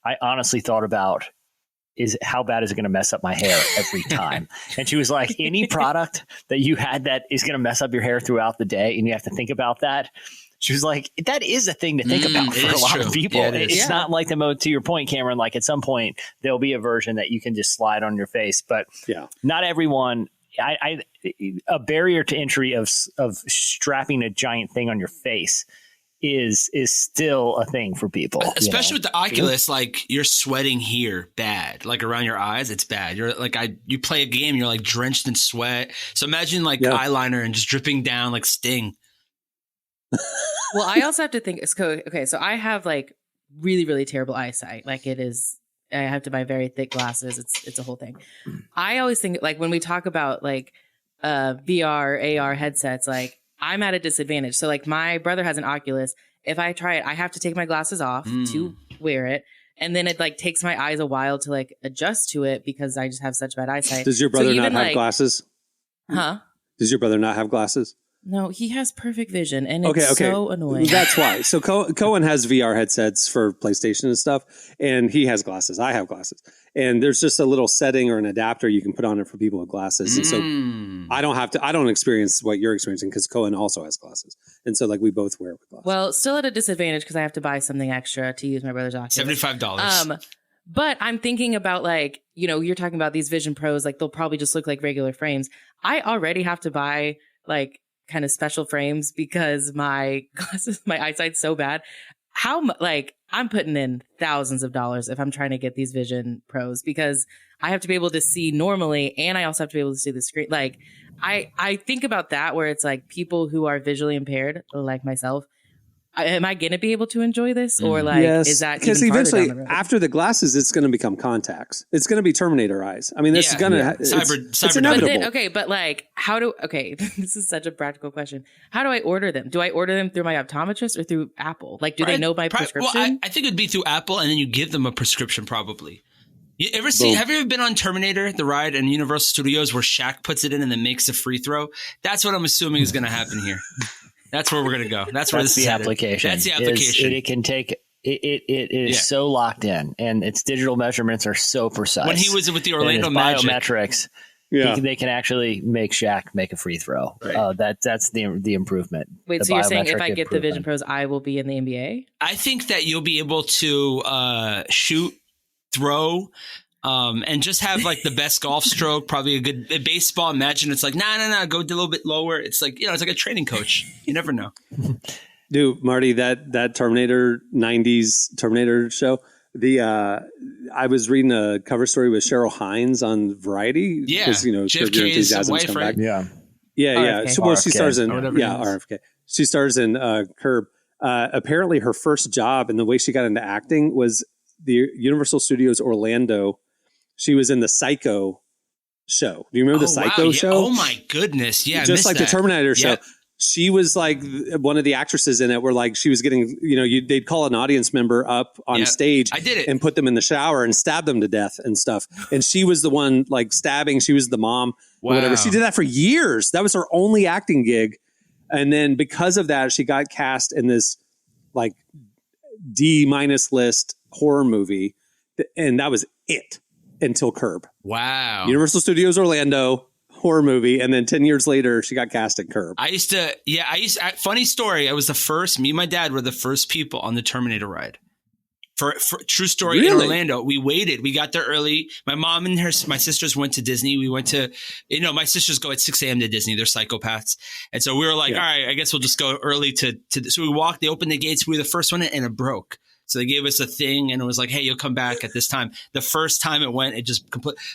I honestly thought about is how bad is it going to mess up my hair every time? And she was like, any product that you had that is going to mess up your hair throughout the day, and you have to think about that. She was like, that is a thing to think about for a lot of people. Yeah, it's not like to your point, Cameron, like at some point there'll be a version that you can just slide on your face, but not everyone. A barrier to entry of strapping a giant thing on your face is still a thing for people, especially with the Oculus. Like you're sweating here bad, like around your eyes, it's bad. You're like, you play a game, you're like drenched in sweat. So imagine like eyeliner and just dripping down like Sting. Well, I also have to think, okay, so I have like really, really terrible eyesight. Like I have to buy very thick glasses. It's a whole thing. I always think like when we talk about like VR, AR headsets, like I'm at a disadvantage. So like my brother has an Oculus. If I try it, I have to take my glasses off to wear it. And then it like takes my eyes a while to like adjust to it because I just have such bad eyesight. Does your brother not have glasses? Huh? Does your brother not have glasses? No, he has perfect vision, and it's so annoying. That's why. So Cohen has VR headsets for PlayStation and stuff, and he has glasses. I have glasses. And there's just a little setting or an adapter you can put on it for people with glasses. And so I don't experience what you're experiencing because Cohen also has glasses. And so like we both wear it with glasses. Well, still at a disadvantage because I have to buy something extra to use my brother's Oculus. $75. But I'm thinking about like, you're talking about these Vision Pros, like they'll probably just look like regular frames. I already have to buy like kind of special frames because my glasses, my eyesight's so bad. I'm putting in thousands of dollars if I'm trying to get these Vision Pros because I have to be able to see normally and I also have to be able to see the screen. Like I think about that where it's like people who are visually impaired like myself. Am I going to be able to enjoy this or like, is that because eventually after the glasses, it's going to become contacts. It's going to be Terminator eyes. I mean, this is going to, it's inevitable. But like this is such a practical question. How do I order them? Do I order them through my optometrist or through Apple? Like, do they know my prescription? Well, I think it'd be through Apple and then you give them a prescription probably. Have you ever been on Terminator, the ride in Universal Studios where Shaq puts it in and then makes a free throw? That's what I'm assuming is going to happen here. That's where we're going to go. That's where this is application. That's the application. It can take it is so locked in, and its digital measurements are so precise. When he was with the Orlando Magic, biometrics, they can actually make Shaq make a free throw. Right. That's the improvement. Wait, so you're saying if I get the Vision Pros, I will be in the NBA? I think that you'll be able to shoot, throw. And just have like the best golf stroke, probably a baseball. Imagine it's like, no, go a little bit lower. It's like, it's like a training coach. You never know. Dude, Marty, that Terminator 90s Terminator show, I was reading a cover story with Cheryl Hines on Variety. Yeah. Because, JFK's wife, right? Yeah. RFK. She stars in, RFK. She stars in Curb. Apparently her first job and the way she got into acting was the Universal Studios Orlando. She was in the Psycho show. Do you remember the Psycho show? Oh my goodness. Yeah. Just like the Terminator show. She was like one of the actresses in it where like she was getting, they'd call an audience member up on stage. I did it. And put them in the shower and stab them to death and stuff. And she was the one like stabbing. She was the mom or whatever. She did that for years. That was her only acting gig. And then because of that, she got cast in this like D- list horror movie. And that was it. Until Curb. Wow. Universal Studios Orlando horror movie. And then 10 years later, she got cast in Curb. Funny story. I was the first, me and my dad were the first people on the Terminator ride. For true story in Orlando. We waited. We got there early. My mom and my sisters went to Disney. We went to, my sisters go at 6 a.m. to Disney. They're psychopaths. And so we were like, all right, I guess we'll just go early so we walked, they opened the gates. We were the first one and it broke. So they gave us a thing and it was like, hey, you'll come back at this time. The first time it went, it just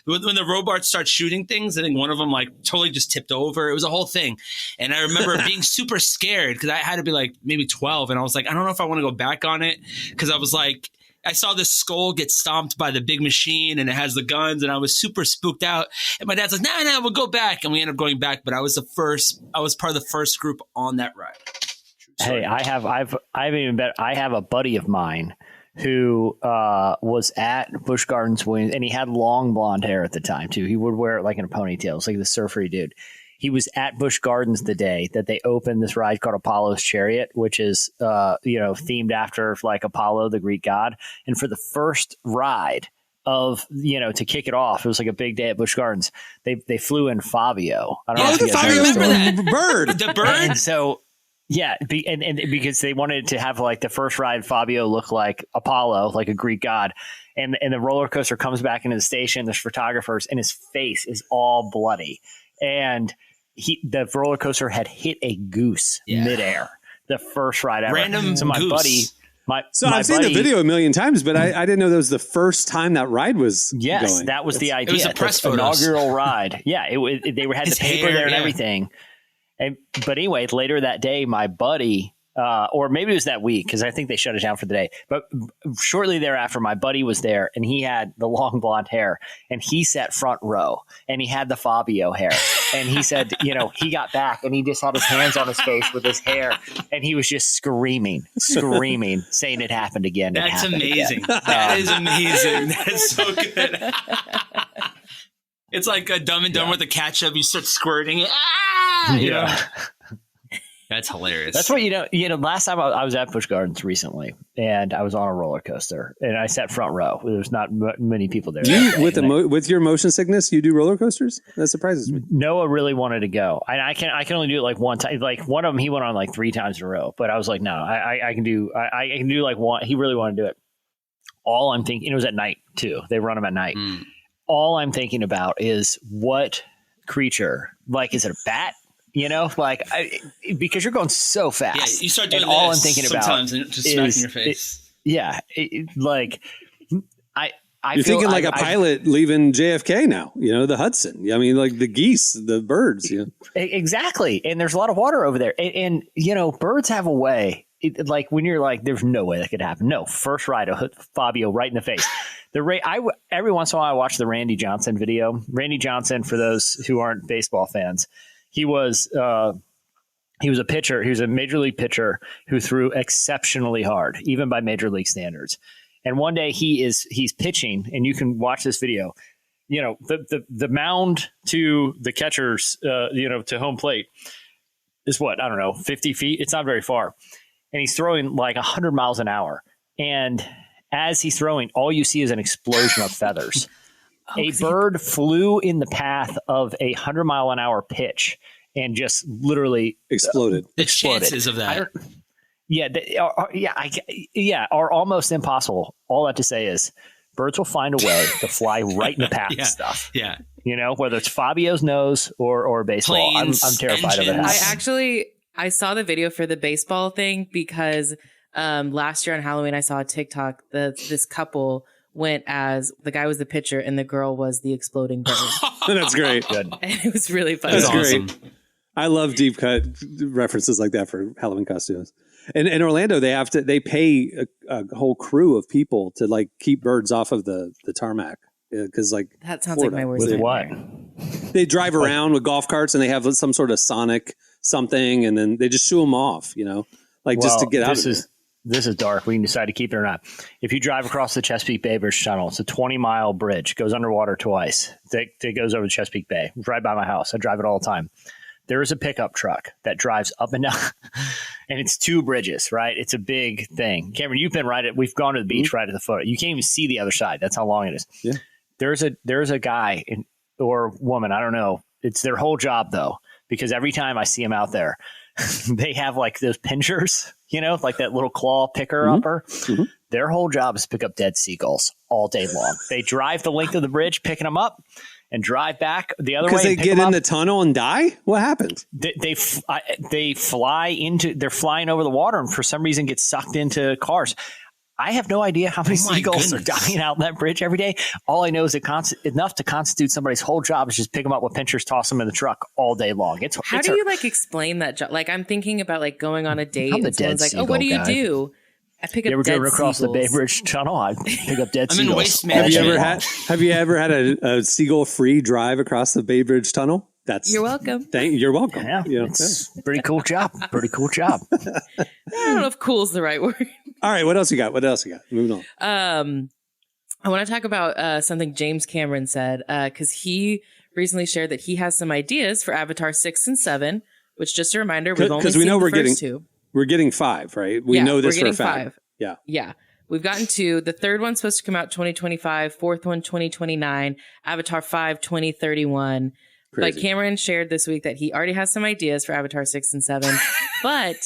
when the robots start shooting things, I think one of them like totally just tipped over. It was a whole thing. And I remember being super scared because I had to be like maybe 12. And I was like, I don't know if I want to go back on it because I was like, I saw this skull get stomped by the big machine and it has the guns and I was super spooked out. And my dad's like, no, we'll go back. And we ended up going back. But I was part of the first group on that ride. Hey, I have even better. I have a buddy of mine who was at Busch Gardens Williams, and he had long blonde hair at the time too. He would wear it like in a ponytail. It's like the surfery dude. He was at Busch Gardens the day that they opened this ride called Apollo's Chariot, which is themed after like Apollo, the Greek god. And for the first ride of, to kick it off, it was like a big day at Busch Gardens. They flew in Fabio. I don't know if you guys remember that bird. The bird. And so, yeah, and because they wanted to have like the first ride, Fabio look like Apollo, like a Greek god. And the roller coaster comes back into the station. There's photographers, and his face is all bloody. And the roller coaster had hit a goose midair. The first ride ever. Random so my goose. buddy. I've seen the video a million times, but I didn't know that was the first time that ride was going. That was the idea. It was a press photos. Inaugural ride. Yeah, they had the paper there and everything. But anyway, later that day, my buddy, or maybe it was that week, because I think they shut it down for the day. But shortly thereafter, my buddy was there, and he had the long blonde hair, and he sat front row, and he had the Fabio hair. And he said, he got back, and he just had his hands on his face with his hair, and he was just screaming, saying it happened again. That's amazing. That is amazing. That's so good. It's like a Dumb and Dumber with the ketchup. You start squirting it. That's hilarious. That's what last time I was at Busch Gardens recently, and I was on a roller coaster, and I sat front row. There's not many people there. With your motion sickness, you do roller coasters? That surprises me. Noah really wanted to go. I can only do it like one time. Like one of them, he went on like 3 times in a row. But I was like, no, I can do like one. He really wanted to do it. All I'm thinking, it was at night too. They run them at night. All I'm thinking about is what creature. Like, is it a bat? Because you're going so fast. Yeah, you start doing and all I'm thinking sometimes about and just smacking your face. You're thinking like a pilot leaving JFK now. The Hudson. I mean, like the geese, the birds. Exactly. And there's a lot of water over there. And birds have a way. Like when you're like, there's no way that could happen. No, first ride, I'll hit Fabio right in the face. Every once in a while, I watch the Randy Johnson video. Randy Johnson, for those who aren't baseball fans. He was a pitcher. He was a major league pitcher who threw exceptionally hard, even by major league standards. And one day he's pitching, and you can watch this video. The mound to the catcher's, to home plate is what, I don't know, 50 feet. It's not very far. And he's throwing like 100 miles an hour. And as he's throwing, all you see is an explosion of feathers. A bird flew in the path of a 100-mile-an-hour pitch and just literally exploded. The chances of that, are almost impossible. All that to say is, birds will find a way to fly right in the path of stuff. Yeah, whether it's Fabio's nose or baseball. Planes, I'm terrified of it. I saw the video for the baseball thing because last year on Halloween I saw a TikTok that this couple went as the guy was the pitcher and the girl was the exploding bird. That's great. Good. And it was really funny. That's awesome. Great. I love deep cut references like that for Halloween costumes. And in Orlando, they pay a whole crew of people to like keep birds off of the tarmac. Because that sounds like my worst nightmare. What? They drive around with golf carts and they have some sort of sonic something, and then they just shoo them off, just to get out of it. This is dark. We can decide to keep it or not. If you drive across the Chesapeake Bay Bridge Tunnel, it's a 20-mile bridge. Goes underwater twice. That goes over the Chesapeake Bay. It's right by my house. I drive it all the time. There is a pickup truck that drives up and down, and it's 2 bridges, right? It's a big thing. Cameron, you've been we've gone to the beach right at the foot. You can't even see the other side. That's how long it is. Yeah. There's a guy or woman, I don't know. It's their whole job, though, because every time I see them out there, they have like those pinchers, like that little claw picker upper. Mm-hmm. Their whole job is to pick up dead seagulls all day long. They drive the length of the bridge, picking them up, and drive back the other way. Because they get in the tunnel and die? What happens? They fly into, they're flying over the water and for some reason get sucked into cars. I have no idea how many seagulls are dying out in that bridge every day. All I know is enough to constitute somebody's whole job is just pick them up with pinchers, toss them in the truck all day long. How do you explain that job? Like, I'm thinking about going on a date and someone's like, "Oh, what do you do?" I pick up dead seagulls. You ever driven across the Bay Bridge Tunnel? I pick up dead seagulls. In waste management. Have you ever had a seagull-free drive across the Bay Bridge Tunnel? That's You're welcome. You're welcome. Yeah, You know, it's pretty cool job. Pretty cool job. I don't know if cool is the right word. All right, what else you got? Moving on. I want to talk about something James Cameron said because he recently shared that he has some ideas for Avatar 6 and 7, which, just a reminder, we've only seen the first two. We're getting 5, right? We know this for a fact. 5. Yeah. We've gotten 2. The third one's supposed to come out 2025, fourth one 2029, Avatar 5 2031. Crazy. But Cameron shared this week that he already has some ideas for Avatar 6 and 7, but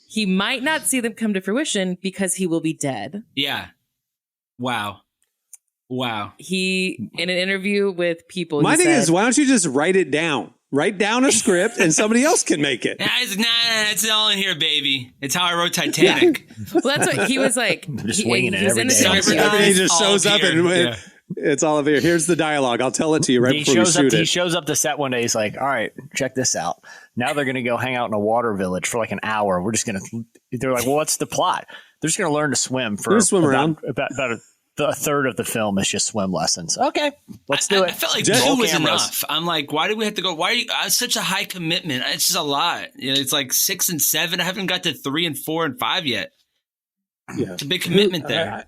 he might not see them come to fruition because he will be dead. Yeah. Wow. He, in an interview with People, my thing is, why don't you just write it down? Write down a script and somebody else can make it. Nah, it's all in here, baby. It's how I wrote Titanic. Well, that's what he was like. Just winging it every day. Everybody just shows up and it's all over here. Here's the dialogue. I'll tell it to you right before we shoot it. He shows up to set one day. He's like, all right, check this out. Now they're going to go hang out in a water village for like an hour. They're like, well, what's the plot? They're just going to learn to swim for around. About a third of the film is just swim lessons. Okay, let's do it. I felt like 2 was enough. I'm like, why do we have to go? Why are you? Such a high commitment. It's just a lot. You know, it's like 6 and 7. I haven't got to 3 and 4 and 5 yet. Yeah, it's a big commitment there.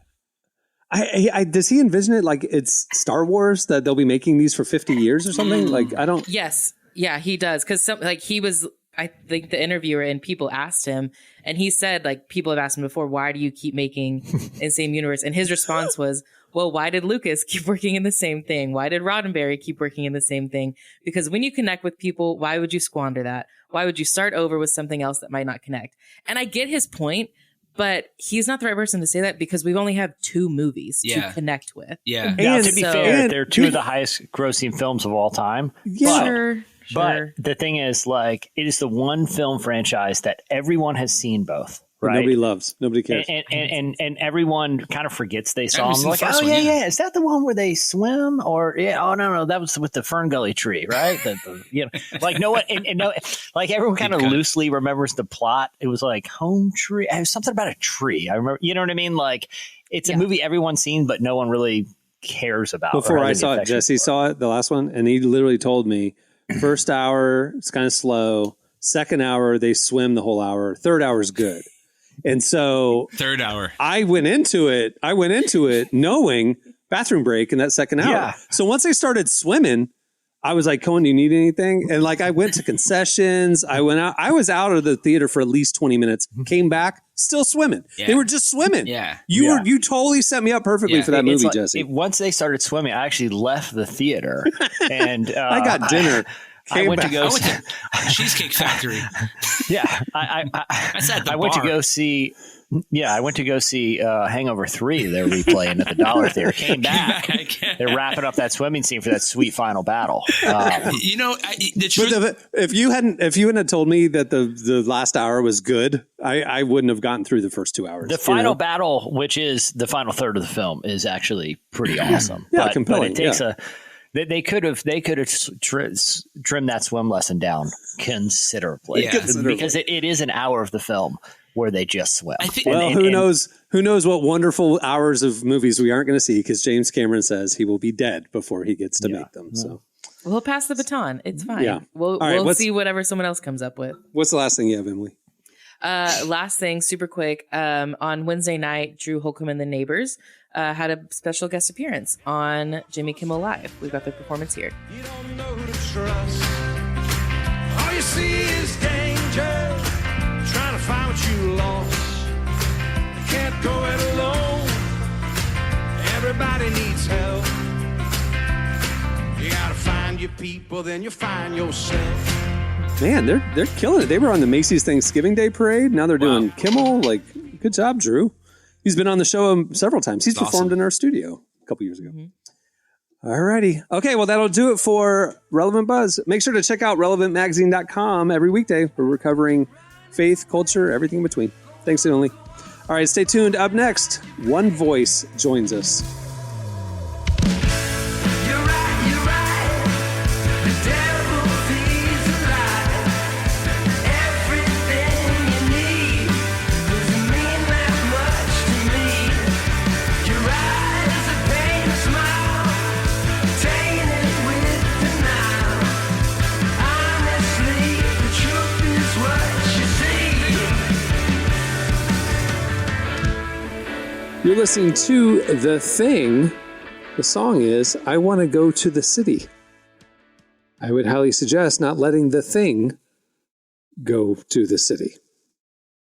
Does he envision it like it's Star Wars, that they'll be making these for 50 years or something? Like, I don't. Yes. Yeah, he does. Because I think the interviewer and People asked him, and he said, like, people have asked him before, why do you keep making in the same universe? And his response was, well, why did Lucas keep working in the same thing? Why did Roddenberry keep working in the same thing? Because when you connect with people, why would you squander that? Why would you start over with something else that might not connect? And I get his point, but he's not the right person to say that because we've only have 2 movies to connect with. Yeah. Now, to be fair, they're 2 of the highest grossing films of all time. Yeah. Sure. But the thing is, like, it is the one film franchise that everyone has seen both. Right? Nobody loves. Nobody cares. And everyone kind of forgets they saw them. Like, oh, yeah. Is that the one where they swim? Or, no, that was with the Fern Gully tree, right? Like, no one, like, everyone kind of loosely remembers the plot. It was like Home Tree. It was something about a tree. I remember, you know what I mean? Like, it's a movie everyone's seen, but no one really cares about. Before I saw it, Jesse saw it, the last one, and he literally told me, first hour, it's kind of slow. Second hour, they swim the whole hour. Third hour is good. And so third hour, I went into it knowing bathroom break in that second hour. Yeah. So once they started swimming, I was like, Cohen, do you need anything? And like, I went to concessions. I went out. I was out of the theater for at least 20 minutes, came back, still swimming. Yeah. They were just swimming. Yeah. You totally set me up perfectly for that movie, like, Jesse. Once they started swimming, I actually left the theater and I got dinner. I went to Cheesecake Factory. Yeah, I went to go see. Yeah, I went to go see Hangover 3. They're replaying at the Dollar Theater. Came back. They're wrapping up that swimming scene for that sweet final battle. The truth. If you hadn't told me that the last hour was good, I wouldn't have gotten through the first 2 hours. The final battle, which is the final third of the film, is actually pretty awesome. Yeah, compelling. But it takes They could have trimmed that swim lesson down considerably, because it is an hour of the film where they just swim. Who knows what wonderful hours of movies we aren't going to see, because James Cameron says he will be dead before he gets to make them. So we'll pass the baton. It's fine. Yeah. We'll see whatever someone else comes up with. What's the last thing you have, Emily? Last thing, super quick. On Wednesday night, Drew Holcomb and the Neighbors had a special guest appearance on Jimmy Kimmel Live. We've got the performance here. You don't know who to trust. All you see is danger. Trying to find what you lost. You can't go it alone. Everybody needs help. You gotta find your people, then you find yourself. Man, they're killing it. They were on the Macy's Thanksgiving Day Parade. Now they're doing Kimmel. Like, good job, Drew. He's been on the show several times. He's performed in our studio a couple years ago. Mm-hmm. All righty. Okay, well, that'll do it for Relevant Buzz. Make sure to check out relevantmagazine.com every weekday. We're covering faith, culture, everything in between. Thanks, Emily. All right, stay tuned. Up next, One Voice joins us. You're listening to The Thing. The song is I Want to Go to the City. I would highly suggest not letting the thing go to the city.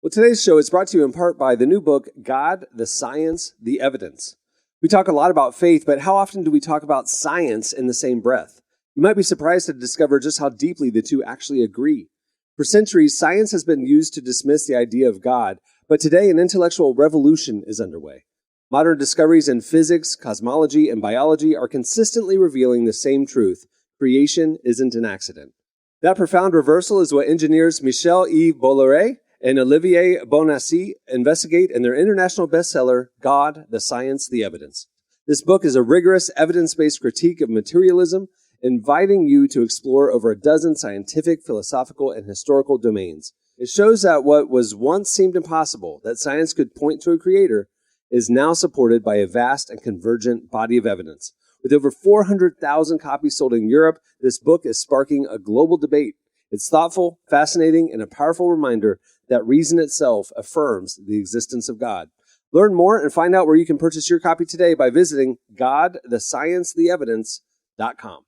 Well, today's show is brought to you in part by the new book, God, the Science, the Evidence. We talk a lot about faith, but how often do we talk about science in the same breath? You might be surprised to discover just how deeply the two actually agree. For centuries, science has been used to dismiss the idea of God, but today an intellectual revolution is underway. Modern discoveries in physics, cosmology, and biology are consistently revealing the same truth. Creation isn't an accident. That profound reversal is what engineers Michel-Yves Bolloré and Olivier Bonassi investigate in their international bestseller, God, the Science, the Evidence. This book is a rigorous, evidence-based critique of materialism, inviting you to explore over a dozen scientific, philosophical, and historical domains. It shows that what was once seemed impossible, that science could point to a creator, is now supported by a vast and convergent body of evidence. With over 400,000 copies sold in Europe, this book is sparking a global debate. It's thoughtful, fascinating, and a powerful reminder that reason itself affirms the existence of God. Learn more and find out where you can purchase your copy today by visiting godthesciencetheevidence.com.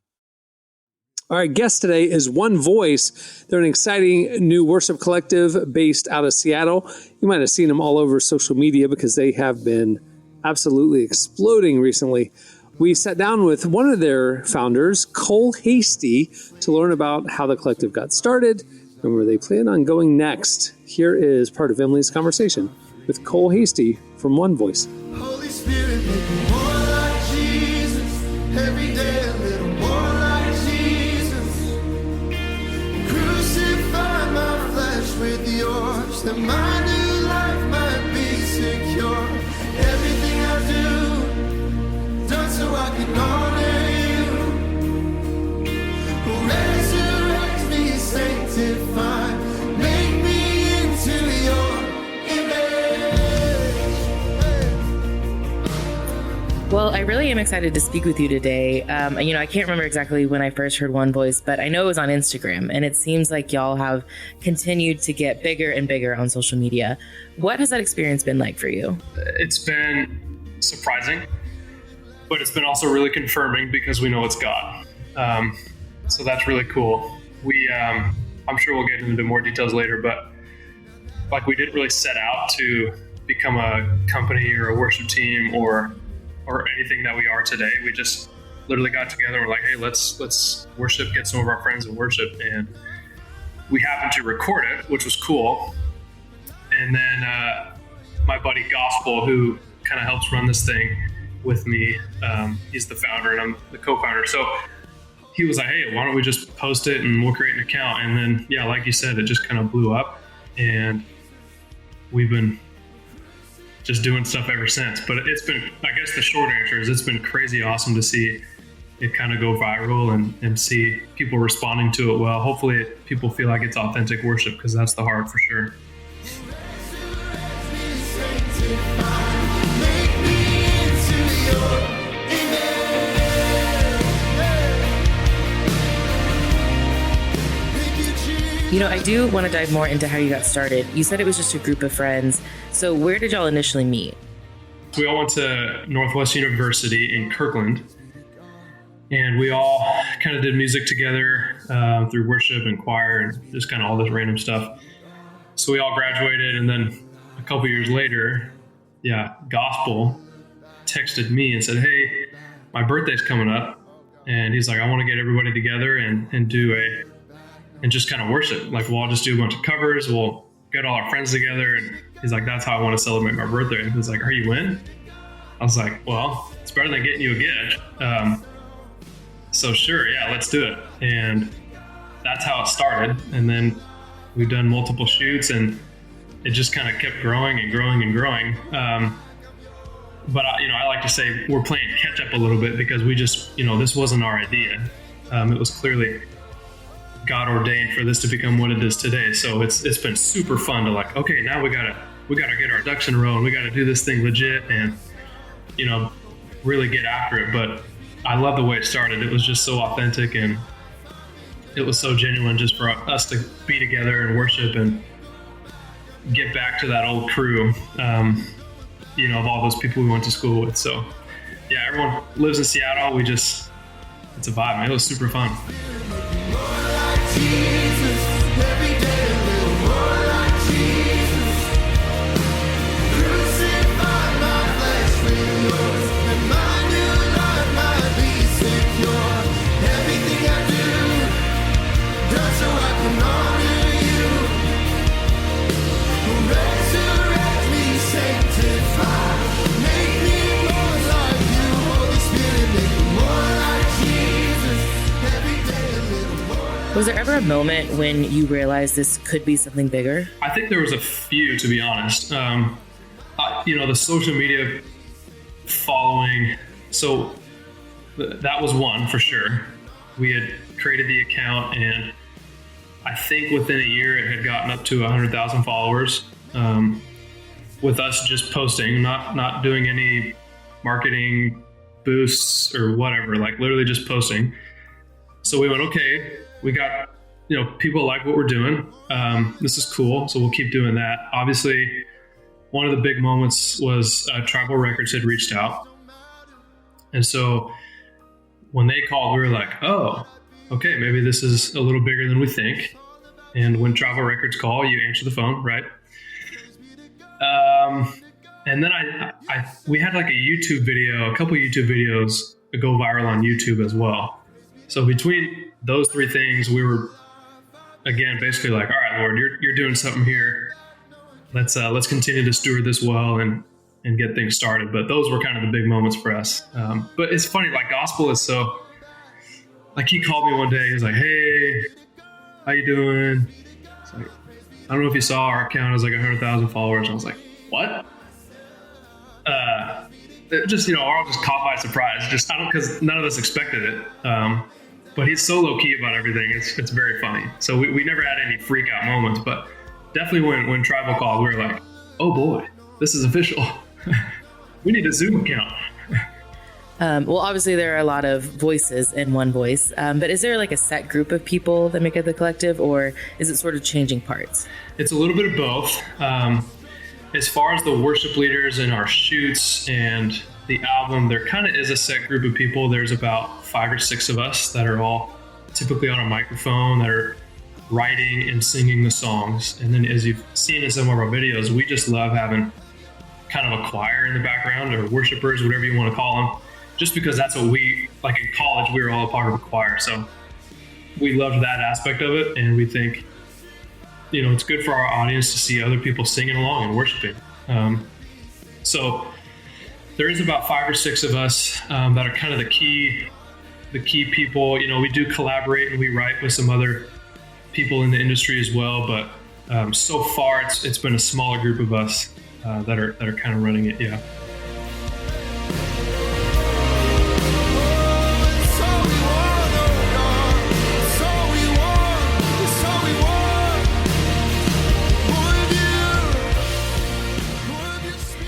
All right, guest today is One Voice. They're an exciting new worship collective based out of Seattle. You might have seen them all over social media because they have been absolutely exploding recently. We sat down with one of their founders, Cole Hasty, to learn about how the collective got started and where they plan on going next. Here is part of Emily's conversation with Cole Hasty from One Voice. Holy Spirit, make me more like Jesus. Every day a little more like Jesus. Crucify my flesh with yours, that my new life might be secure. Everything I do, done so I can honor you. Resurrect me, sanctify, make me into your image. Well, I really am excited to speak with you today. I can't remember exactly when I first heard One Voice, but I know it was on Instagram, and it seems like y'all have continued to get bigger and bigger on social media. What has that experience been like for you? It's been surprising, but it's been also really confirming because we know it's God. So that's really cool. I'm sure we'll get into more details later, but we didn't really set out to become a company or a worship team or anything that we are today. We just literally got together and we're like, hey, let's worship, get some of our friends and worship. And we happened to record it, which was cool. And then my buddy Gospel, who kind of helps run this thing with me, he's the founder and I'm the co-founder. So he was like, hey, why don't we just post it and we'll create an account. And then, yeah, like you said, it just kind of blew up and we've been just doing stuff ever since. But it's been, I guess the short answer is it's been crazy awesome to see it kind of go viral and see people responding to it well. Hopefully people feel like it's authentic worship, because that's the heart for sure. I do want to dive more into how you got started. You said it was just a group of friends. So where did y'all initially meet? We all went to Northwest University in Kirkland, and we all kind of did music together through worship and choir and just kind of all this random stuff. So we all graduated, and then a couple years later, Gospel texted me and said, hey, my birthday's coming up. And he's like, I want to get everybody together and just kind of worship. We'll all just do a bunch of covers. We'll get all our friends together. And he's like, that's how I want to celebrate my birthday. And he was like, are you in? I was like, well, it's better than getting you a gift. So sure, yeah, let's do it. And that's how it started. And then we've done multiple shoots and it just kind of kept growing and growing and growing. But I like to say we're playing catch up a little bit because we just, this wasn't our idea. It was clearly God ordained for this to become what it is today. So it's been super fun to okay, now we gotta get our ducks in a row and we gotta do this thing legit and really get after it. But I love the way it started. It was just so authentic and it was so genuine just for us to be together and worship and get back to that old crew. of all those people we went to school with. So yeah, everyone lives in Seattle. It's a vibe, man. It was super fun. Was there ever a moment when you realized this could be something bigger? I think there was a few, to be honest. The social media following, so that was one for sure. We had created the account, and I think within a year it had gotten up to 100,000 followers, with us just posting, not doing any marketing boosts or whatever, like literally just posting. So we went, okay, we got, people like what we're doing. This is cool. So we'll keep doing that. Obviously, one of the big moments was Tribal Records had reached out. And so when they called, we were like, oh, okay, maybe this is a little bigger than we think. And when Tribal Records call, you answer the phone, right? And then we had like a couple YouTube videos that go viral on YouTube as well. So between those three things, we were, again, basically like, all right, Lord, you're doing something here. Let's continue to steward this well and get things started. But those were kind of the big moments for us. But it's funny, like gospel is so, like he called me one day, he was like, hey, how you doing? It's like, I don't know if you saw our account has like 100,000 followers. I was like, what? Just, we're all just caught by surprise. Because none of us expected it. But he's so low key about everything. It's very funny. So we never had any freak out moments, but definitely when Tribal called, we were like, oh boy, this is official. We need a Zoom account. Well, obviously there are a lot of voices in one voice, but is there like a set group of people that make up the collective, or is it sort of changing parts? It's a little bit of both. As far as the worship leaders and our shoots and the album, there kind of is a set group of people. There's about 5 or 6 of us that are all typically on a microphone that are writing and singing the songs. And then as you've seen in some of our videos, we just love having kind of a choir in the background, or worshipers, whatever you want to call them, just because that's what we, like in college, we were all a part of a choir. So we loved that aspect of it. And we think, it's good for our audience to see other people singing along and worshiping. So there is about 5 or 6 of us that are kind of the key people. We do collaborate and we write with some other people in the industry as well. But so far, it's been a smaller group of us that are kind of running it. Yeah.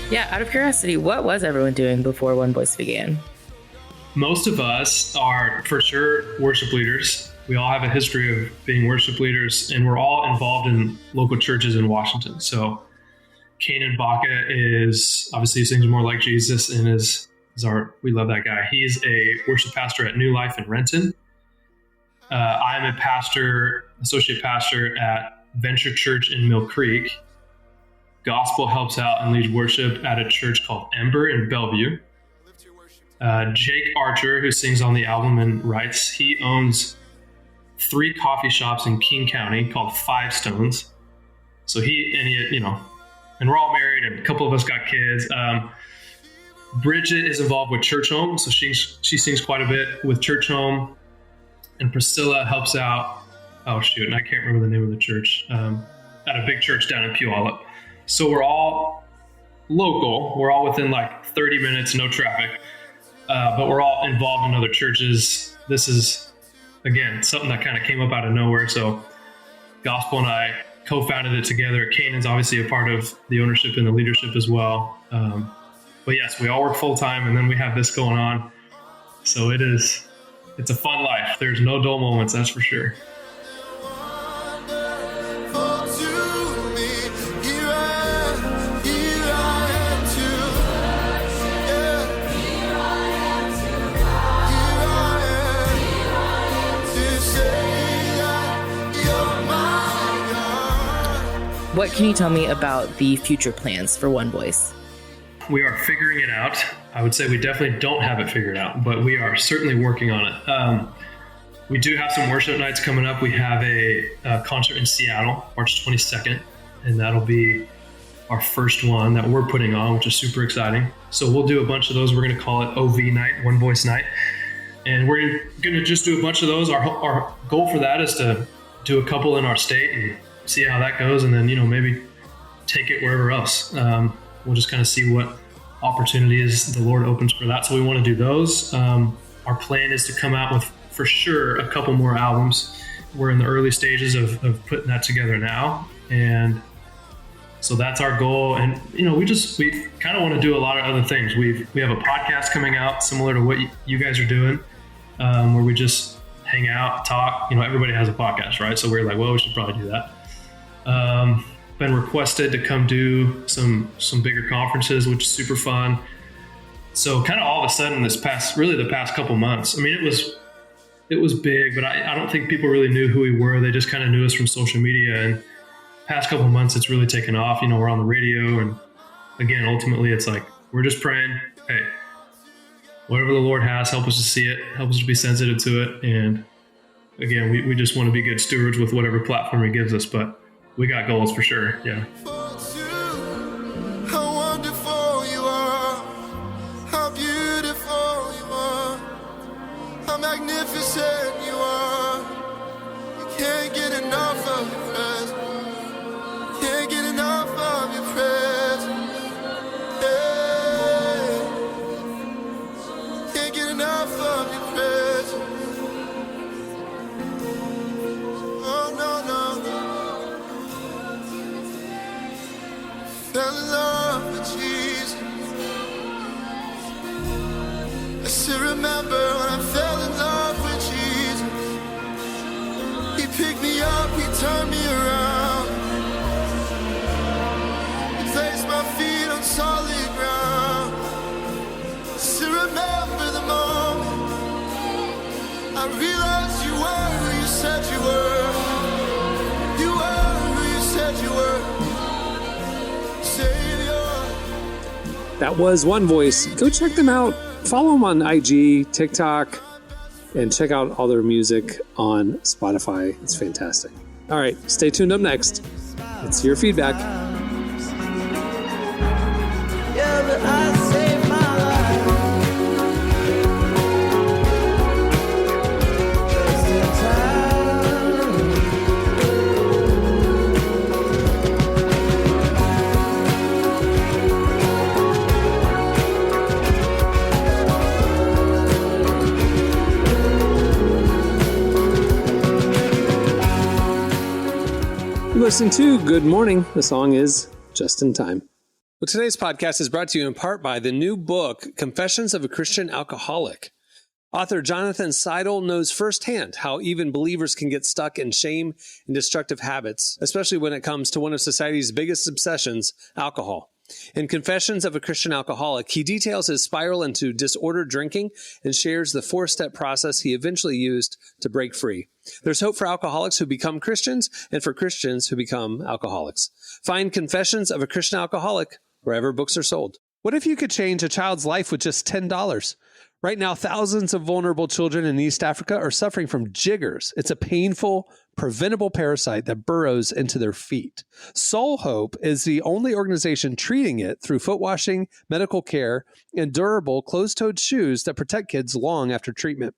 Yeah, out of curiosity, what was everyone doing before One Voice began? Most of us are for sure worship leaders. We all have a history of being worship leaders, and we're all involved in local churches in Washington. So Kanan Baca is, obviously he sings More Like Jesus and we love that guy. He's a worship pastor at New Life in Renton. I'm a associate pastor at Venture Church in Mill Creek. Gospel helps out and leads worship at a church called Ember in Bellevue. Jake Archer, who sings on the album and writes, he owns 3 coffee shops in King County called Five Stones. So and we're all married, and a couple of us got kids. Bridget is involved with Church Home, so she sings quite a bit with Church Home. And Priscilla helps out. Oh shoot, and I can't remember the name of the church. At a big church down in Puyallup. So we're all local. We're all within like 30 minutes, no traffic. But we're all involved in other churches. This is, again, something that kind of came up out of nowhere. So Gospel and I co-founded it together. Kanan's obviously a part of the ownership and the leadership as well. But yes, we all work full time, and then we have this going on. So it's a fun life. There's no dull moments, that's for sure. what can you tell me about the future plans for One Voice? We are figuring it out. I would say we definitely don't have it figured out, but we are certainly working on it. We do have some worship nights coming up. We have a concert in Seattle, March 22nd, and that'll be our first one that we're putting on, which is super exciting. So we'll do a bunch of those. We're going to call it OV night, One Voice night. And we're going to just do a bunch of those. Our goal for that is to do a couple in our state and see how that goes. And then, maybe take it wherever else. We'll just kind of see what opportunities the Lord opens for that. So we want to do those. Our plan is to come out with, for sure, a couple more albums. We're in the early stages of putting that together now. And so that's our goal. And, we kind of want to do a lot of other things. We have a podcast coming out similar to what you guys are doing, where we just hang out, talk. Everybody has a podcast, right? So we're like, well, we should probably do that. Been requested to come do some bigger conferences, which is super fun. So kind of all of a sudden the past couple months, it was big, but I don't think people really knew who we were. They just kind of knew us from social media. And past couple months, it's really taken off. We're on the radio. And again, ultimately, it's like, we're just praying, hey, whatever the Lord has, help us to see it, help us to be sensitive to it. And again, we just want to be good stewards with whatever platform he gives us. But we got goals for sure. Yeah. How wonderful you are, how beautiful you are, how magnificent you are. You can't get enough of your presence. Can't get enough of your presence. Yeah. Can't get enough of your presence. Oh no, no, no. Fell in love with Jesus. I still remember when I fell in love with Jesus. He picked me up, he turned me around. He placed my feet on solid ground. I still remember the moment I realized you were who you said you were. You were who you said you were. That was One Voice. Go check them out. Follow them on IG, TikTok, and check out all their music on Spotify. It's fantastic. All right, stay tuned. Up next, it's your feedback. Yeah, but I saved my life. Just in time. You're listening to Good Morning. The song is Just in Time. Well, today's podcast is brought to you in part by the new book, Confessions of a Christian Alcoholic. Author Jonathan Seidel knows firsthand how even believers can get stuck in shame and destructive habits, especially when it comes to one of society's biggest obsessions, alcohol. In Confessions of a Christian Alcoholic, he details his spiral into disordered drinking and shares the 4-step process he eventually used to break free. There's hope for alcoholics who become Christians and for Christians who become alcoholics. Find Confessions of a Christian Alcoholic wherever books are sold. What if you could change a child's life with just $10? Right now, thousands of vulnerable children in East Africa are suffering from jiggers. It's a painful, preventable parasite that burrows into their feet. Soul Hope is the only organization treating it through foot washing, medical care, and durable closed-toed shoes that protect kids long after treatment.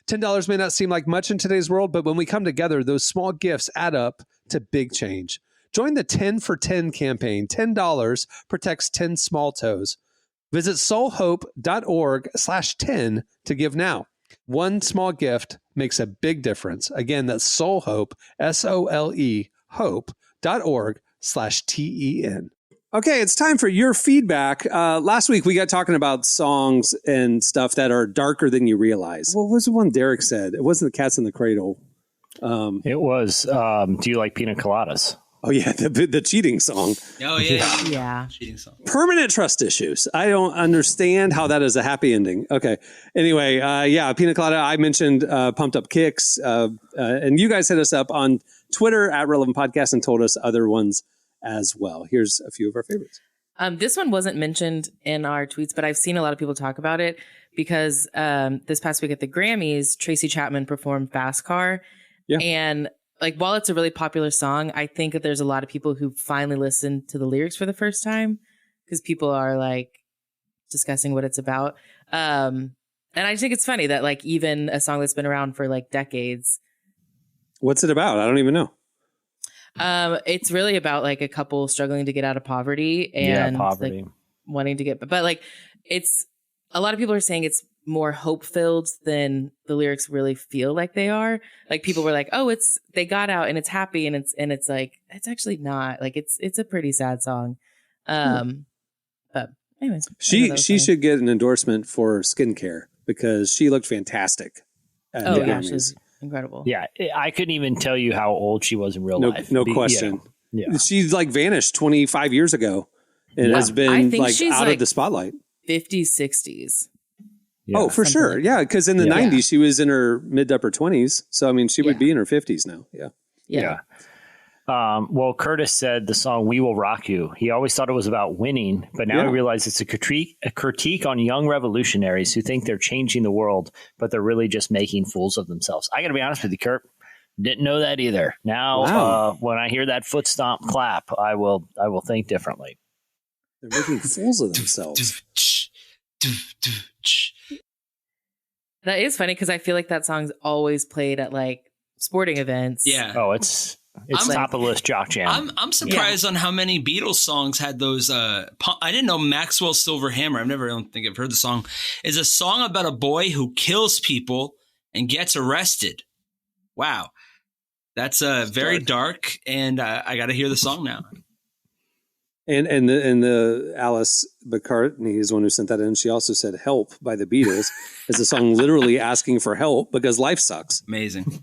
$10 may not seem like much in today's world, but when we come together, those small gifts add up to big change. Join the 10 for 10 campaign. $10 protects 10 small toes. Visit soulhope.org/10 to give now. One small gift makes a big difference. Again, that's soulhope, SOLE, hope.org/TEN. Okay, it's time for your feedback. Last week, we got talking about songs and stuff that are darker than you realize. What was the one Derek said? It wasn't The Cat's in the Cradle. It was, do you like pina coladas? Oh, yeah, the cheating song. Oh, yeah. Yeah. Cheating song. Permanent trust issues. I don't understand how that is a happy ending. Okay. Anyway, yeah, Pina Colada. I mentioned Pumped Up Kicks. And you guys hit us up on Twitter @Relevant Podcast and told us other ones as well. Here's a few of our favorites. This one wasn't mentioned in our tweets, but I've seen a lot of people talk about it because this past week at the Grammys, Tracy Chapman performed Fast Car. Yeah. And like, while it's a really popular song, I think that there's a lot of people who finally listened to the lyrics for the first time because people are like discussing what it's about. And I just think it's funny that like even a song that's been around for like decades. What's it about? I don't even know. It's really about like a couple struggling to get out of poverty and poverty. Like, wanting to get, but like it's a lot of people are saying it's more hope filled than the lyrics really feel like they are. Like people were like, oh, they got out and it's happy and it's like, it's actually not like, it's a pretty sad song. But anyways, she should get an endorsement for skincare because she looked fantastic. Oh yeah, she's incredible. Yeah. I couldn't even tell you how old she was in real life. No question. Yeah. She's like vanished 25 years ago and has been like out of the spotlight. 50s, 60s. Yeah. Oh, for sure. Yeah. Because in the 90s, she was in her mid to upper 20s. So, I mean, she would be in her 50s now. Yeah. Well, Curtis said the song "We Will Rock You." He always thought it was about winning, but now he realizes it's a critique on young revolutionaries who think they're changing the world, but they're really just making fools of themselves. I got to be honest with you, Kurt. Didn't know that either. Now, when I hear that foot stomp clap, I will think differently. They're making fools of themselves. That is funny because I feel like that song's always played at like sporting events. Yeah. Oh, it's top of the list jock jam. I'm surprised on how many Beatles songs had those. I didn't know Maxwell's Silver Hammer. I don't think I've heard the song. Is a song about a boy who kills people and gets arrested. Wow. That's very dark, and I got to hear the song now. And the Alice McCartney is the one who sent that in. She also said "Help" by the Beatles is a song literally asking for help because life sucks. Amazing.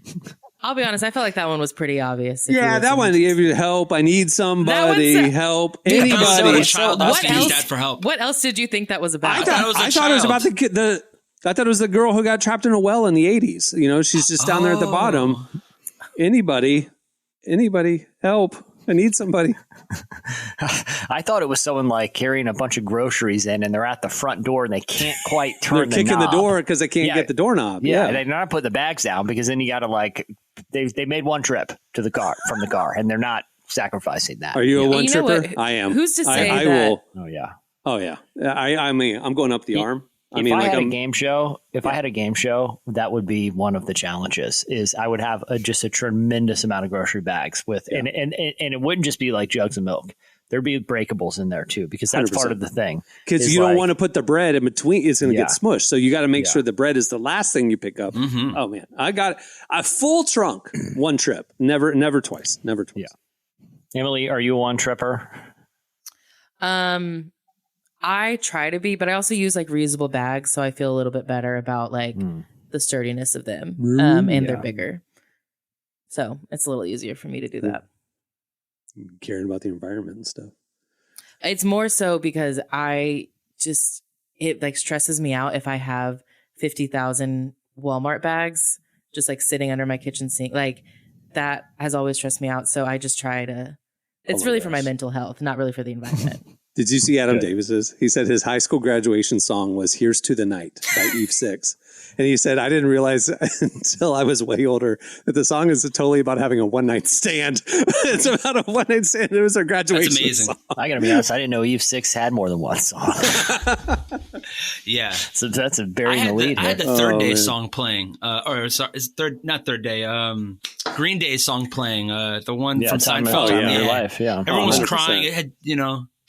I'll be honest, I felt like that one was pretty obvious. Yeah, that one gave you help. I need somebody. Help. Anybody. What else did you think that was about? I thought it was about I thought it was the girl who got trapped in a well in the 80s. You know, she's just down there at the bottom. Anybody, help. I need somebody. I thought it was someone like carrying a bunch of groceries in and they're at the front door and they can't quite turn They're kicking the door because they can't get the doorknob. Yeah. They're not putting the bags down because then you got to like, they made one trip to the car from the car and they're not sacrificing that. Are you a one tripper? I am. Who's to say I that? will. Oh yeah. I mean, I'm going up the arm. If I had a game show, that would be one of the challenges. Is I would have just a tremendous amount of grocery bags with, and it wouldn't just be like jugs of milk. There'd be breakables in there too, because that's 100%. Part of the thing. Because you don't want to put the bread in between; it's going to get smushed. So you got to make sure the bread is the last thing you pick up. Mm-hmm. Oh man, I got a full trunk, one trip, never twice. Yeah. Emily, are you a one tripper? I try to be, but I also use like reusable bags, so I feel a little bit better about like the sturdiness of them, and they're bigger, so it's a little easier for me to do that. Caring about the environment and stuff. It's more so because it like stresses me out if I have 50,000 Walmart bags just like sitting under my kitchen sink. Like that has always stressed me out. So I just try to. It's really for my mental health, not really for the environment. Did you see Adam Davis's? He said his high school graduation song was "Here's to the Night" by Eve 6. And he said, I didn't realize until I was way older that the song is totally about having a one-night stand. It's about a one-night stand. It was our graduation That's amazing. song. I got to be honest, I didn't know Eve 6 had more than one song. Yeah. So that's a burying the lead. I had the Third Day song playing. Not Third Day. Green Day song playing. The one from Seinfeld. Your Life. Yeah. Everyone was crying. It had,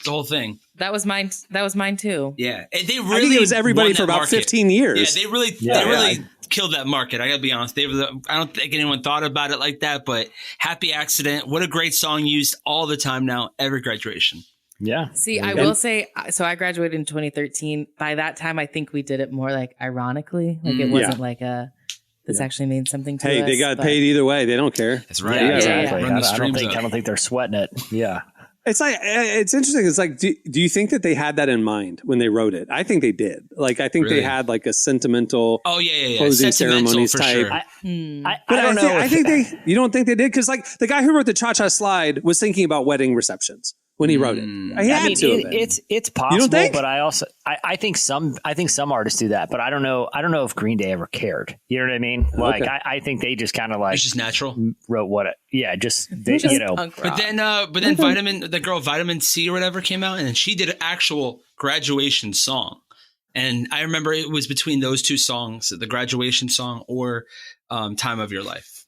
the whole thing. That was mine too. Yeah. They really I think it was everybody for about 15 years. Yeah, they really killed that market. I gotta be honest. I don't think anyone thought about it like that, but Happy Accident, what a great song used all the time now, every graduation. Yeah. See, I will say, so I graduated in 2013. By that time, I think we did it more like ironically. Like it wasn't like this actually means something to us. Hey, they got paid either way. They don't care. That's right. Yeah, exactly. Run the I don't think they're sweating it. Yeah. It's like, it's interesting. It's like, do you think that they had that in mind when they wrote it? I think they did. Like, I think Really? they had like a sentimental closing Sentimental ceremonies for type. sure. I But don't know. I think you don't think they did? Because like the guy who wrote the Cha-Cha Slide was thinking about wedding receptions when he wrote it. He had to have been. It's possible, You don't think? but I think some artists do that, but I don't know if Green Day ever cared. You know what I mean? Like Okay. I think they just kind of like It's just natural. wrote what it. Yeah, just they, you know. Punk But rock. then the girl Vitamin C or whatever came out, and then she did an actual graduation song. And I remember it was between those two songs, the graduation song or Time of Your Life.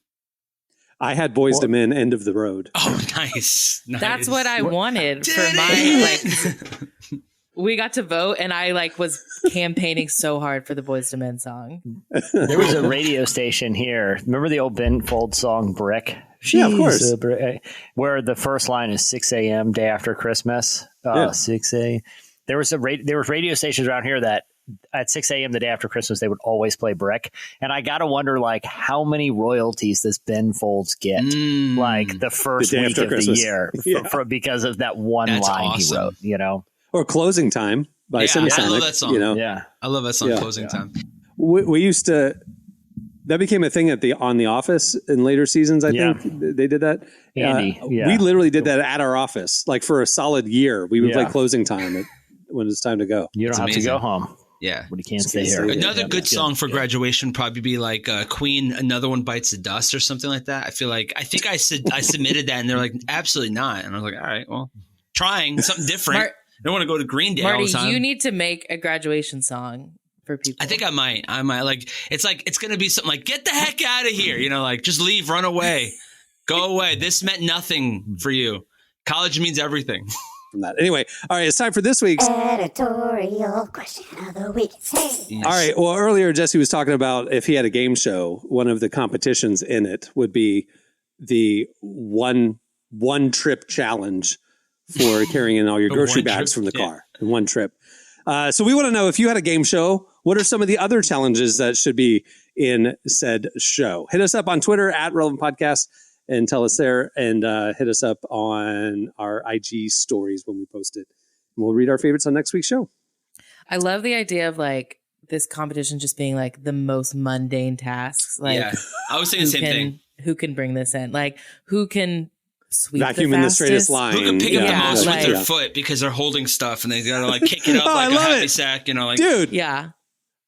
I had Boys to Men, End of the Road. Oh, nice. That's what I wanted for my like. We got to vote, and I like was campaigning so hard for the Boys to Men song. There was a radio station here. Remember the old Ben Folds song "Brick"? Yeah, of course. She's a brick, where the first line is 6 a.m. day after Christmas. Yeah. 6 a.m. There was radio stations around here that at 6 a.m. the day after Christmas they would always play "Brick," and I gotta wonder like how many royalties does Ben Folds get like the first The day week after of Christmas. the year Yeah. for because of that one That's line awesome. he wrote. You know? Or Closing Time by Yeah, Semisonic. I love that song. You know? Yeah. I love that song, Yeah. Closing Time. We used to. That became a thing on The Office in later seasons. I Yeah. think they did that. Andy, yeah. We literally did that at our office, like for a solid year. We would play Yeah. Closing Time when it's time to go. You don't It's have to amazing. go home, Yeah. but you can't stay can't here. stay here. Another Yeah, good that's song for graduation would probably be like Queen, Another One Bites the Dust or something like that. I think I submitted that and they're like, absolutely not. And I was like, all right, well, trying something different. I don't want to go to Green Day all Marty, the time. you need to make a graduation song for people. I think I might like, it's going to be something like, get the heck out of here. You know, like just leave, run away, go away. This meant nothing for you. College means everything. From that. Anyway, all right, it's time for this week's. Editorial question of the week. Hey. All right. Well, earlier Jesse was talking about if he had a game show, one of the competitions in it would be the one trip challenge for carrying in all your The grocery one bags trip, from the yeah. car in one trip. So we want to know if you had a game show, what are some of the other challenges that should be in said show? Hit us up on Twitter at Relevant Podcast and tell us there, and hit us up on our IG stories when we post it. And we'll read our favorites on next week's show. I love the idea of like this competition just being like the most mundane tasks. Like, Yeah. I was saying the same thing. Who can bring this in? Like, who can sweep Vacuum the in the fastest? straightest line. Who can pick up the Yeah, most like- with their foot because they're holding stuff and they got to like kick it up Oh, like I a love happy it. sack, you know, like Dude, Yeah.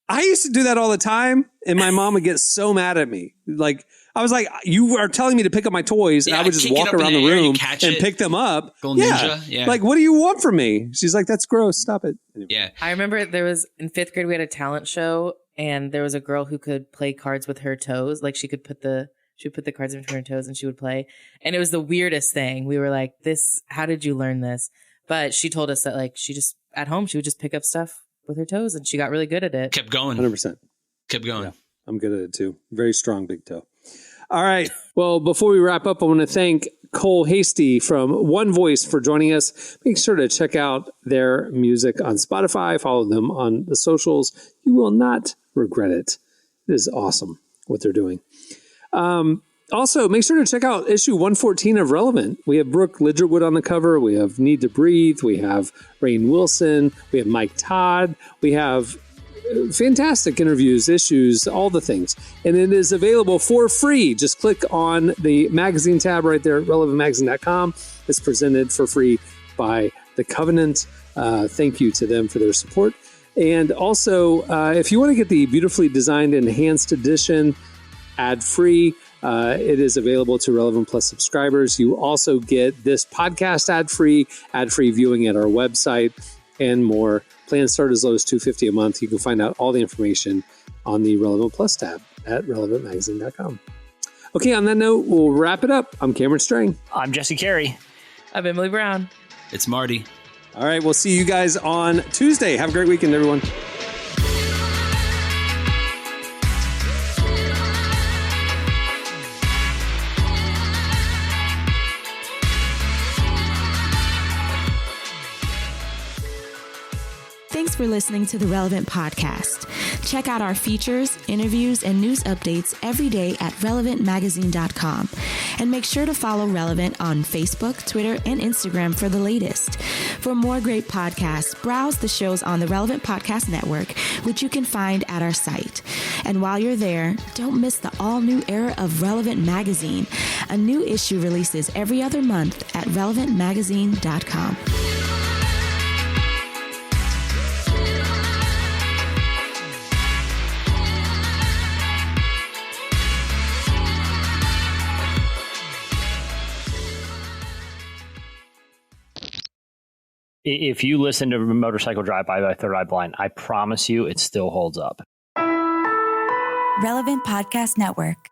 I used to do that all the time, and my mom would get so mad at me. Like, I was like, you are telling me to pick up my toys, and Yeah, I would just kick it walk up in around the the air, you room catch and it. pick them up. Little ninja, yeah. Like, what do you want from me? She's like, that's gross. Stop it. Anyway. yeah. I remember there was in 5th grade, we had a talent show, and there was a girl who could play cards with her toes. Like, she would put the cards in between her toes and she would play. And it was the weirdest thing. We were like, how did you learn this? But she told us that like at home, she would just pick up stuff with her toes and she got really good at it. Kept going. 100%. Kept going. Yeah, I'm good at it too. Very strong big toe. All right. Well, before we wrap up, I want to thank Cole Hasty from One Voice for joining us. Make sure to check out their music on Spotify. Follow them on the socials. You will not regret it. It is awesome what they're doing. Also, make sure to check out issue 114 of Relevant. We have Brooke Lidgerwood on the cover. We have Need to Breathe. We have Rainn Wilson. We have Mike Todd. We have fantastic interviews, issues, all the things. And it is available for free. Just click on the magazine tab right there at relevantmagazine.com. It's presented for free by The Covenant. Thank you to them for their support. And also, if you want to get the beautifully designed enhanced edition ad-free, it is available to Relevant Plus subscribers. You also get this podcast ad-free viewing at our website, and more. Plans start as low as $250 a month. You can find out all the information on the Relevant Plus tab at relevantmagazine.com. Okay, on that note, we'll wrap it up. I'm Cameron Strang. I'm Jesse Carey. I'm Emily Brown. It's Marty. All right, we'll see you guys on Tuesday. Have a great weekend, everyone. Thanks for listening to the Relevant Podcast. Check out our features, interviews, and news updates every day at relevantmagazine.com. And make sure to follow Relevant on Facebook, Twitter, and Instagram for the latest. For more great podcasts, browse the shows on the Relevant Podcast Network, which you can find at our site. And while you're there, don't miss the all-new era of Relevant Magazine. A new issue releases every other month at relevantmagazine.com. If you listen to Motorcycle Drive-By by Third Eye Blind, I promise you it still holds up. Relevant Podcast Network.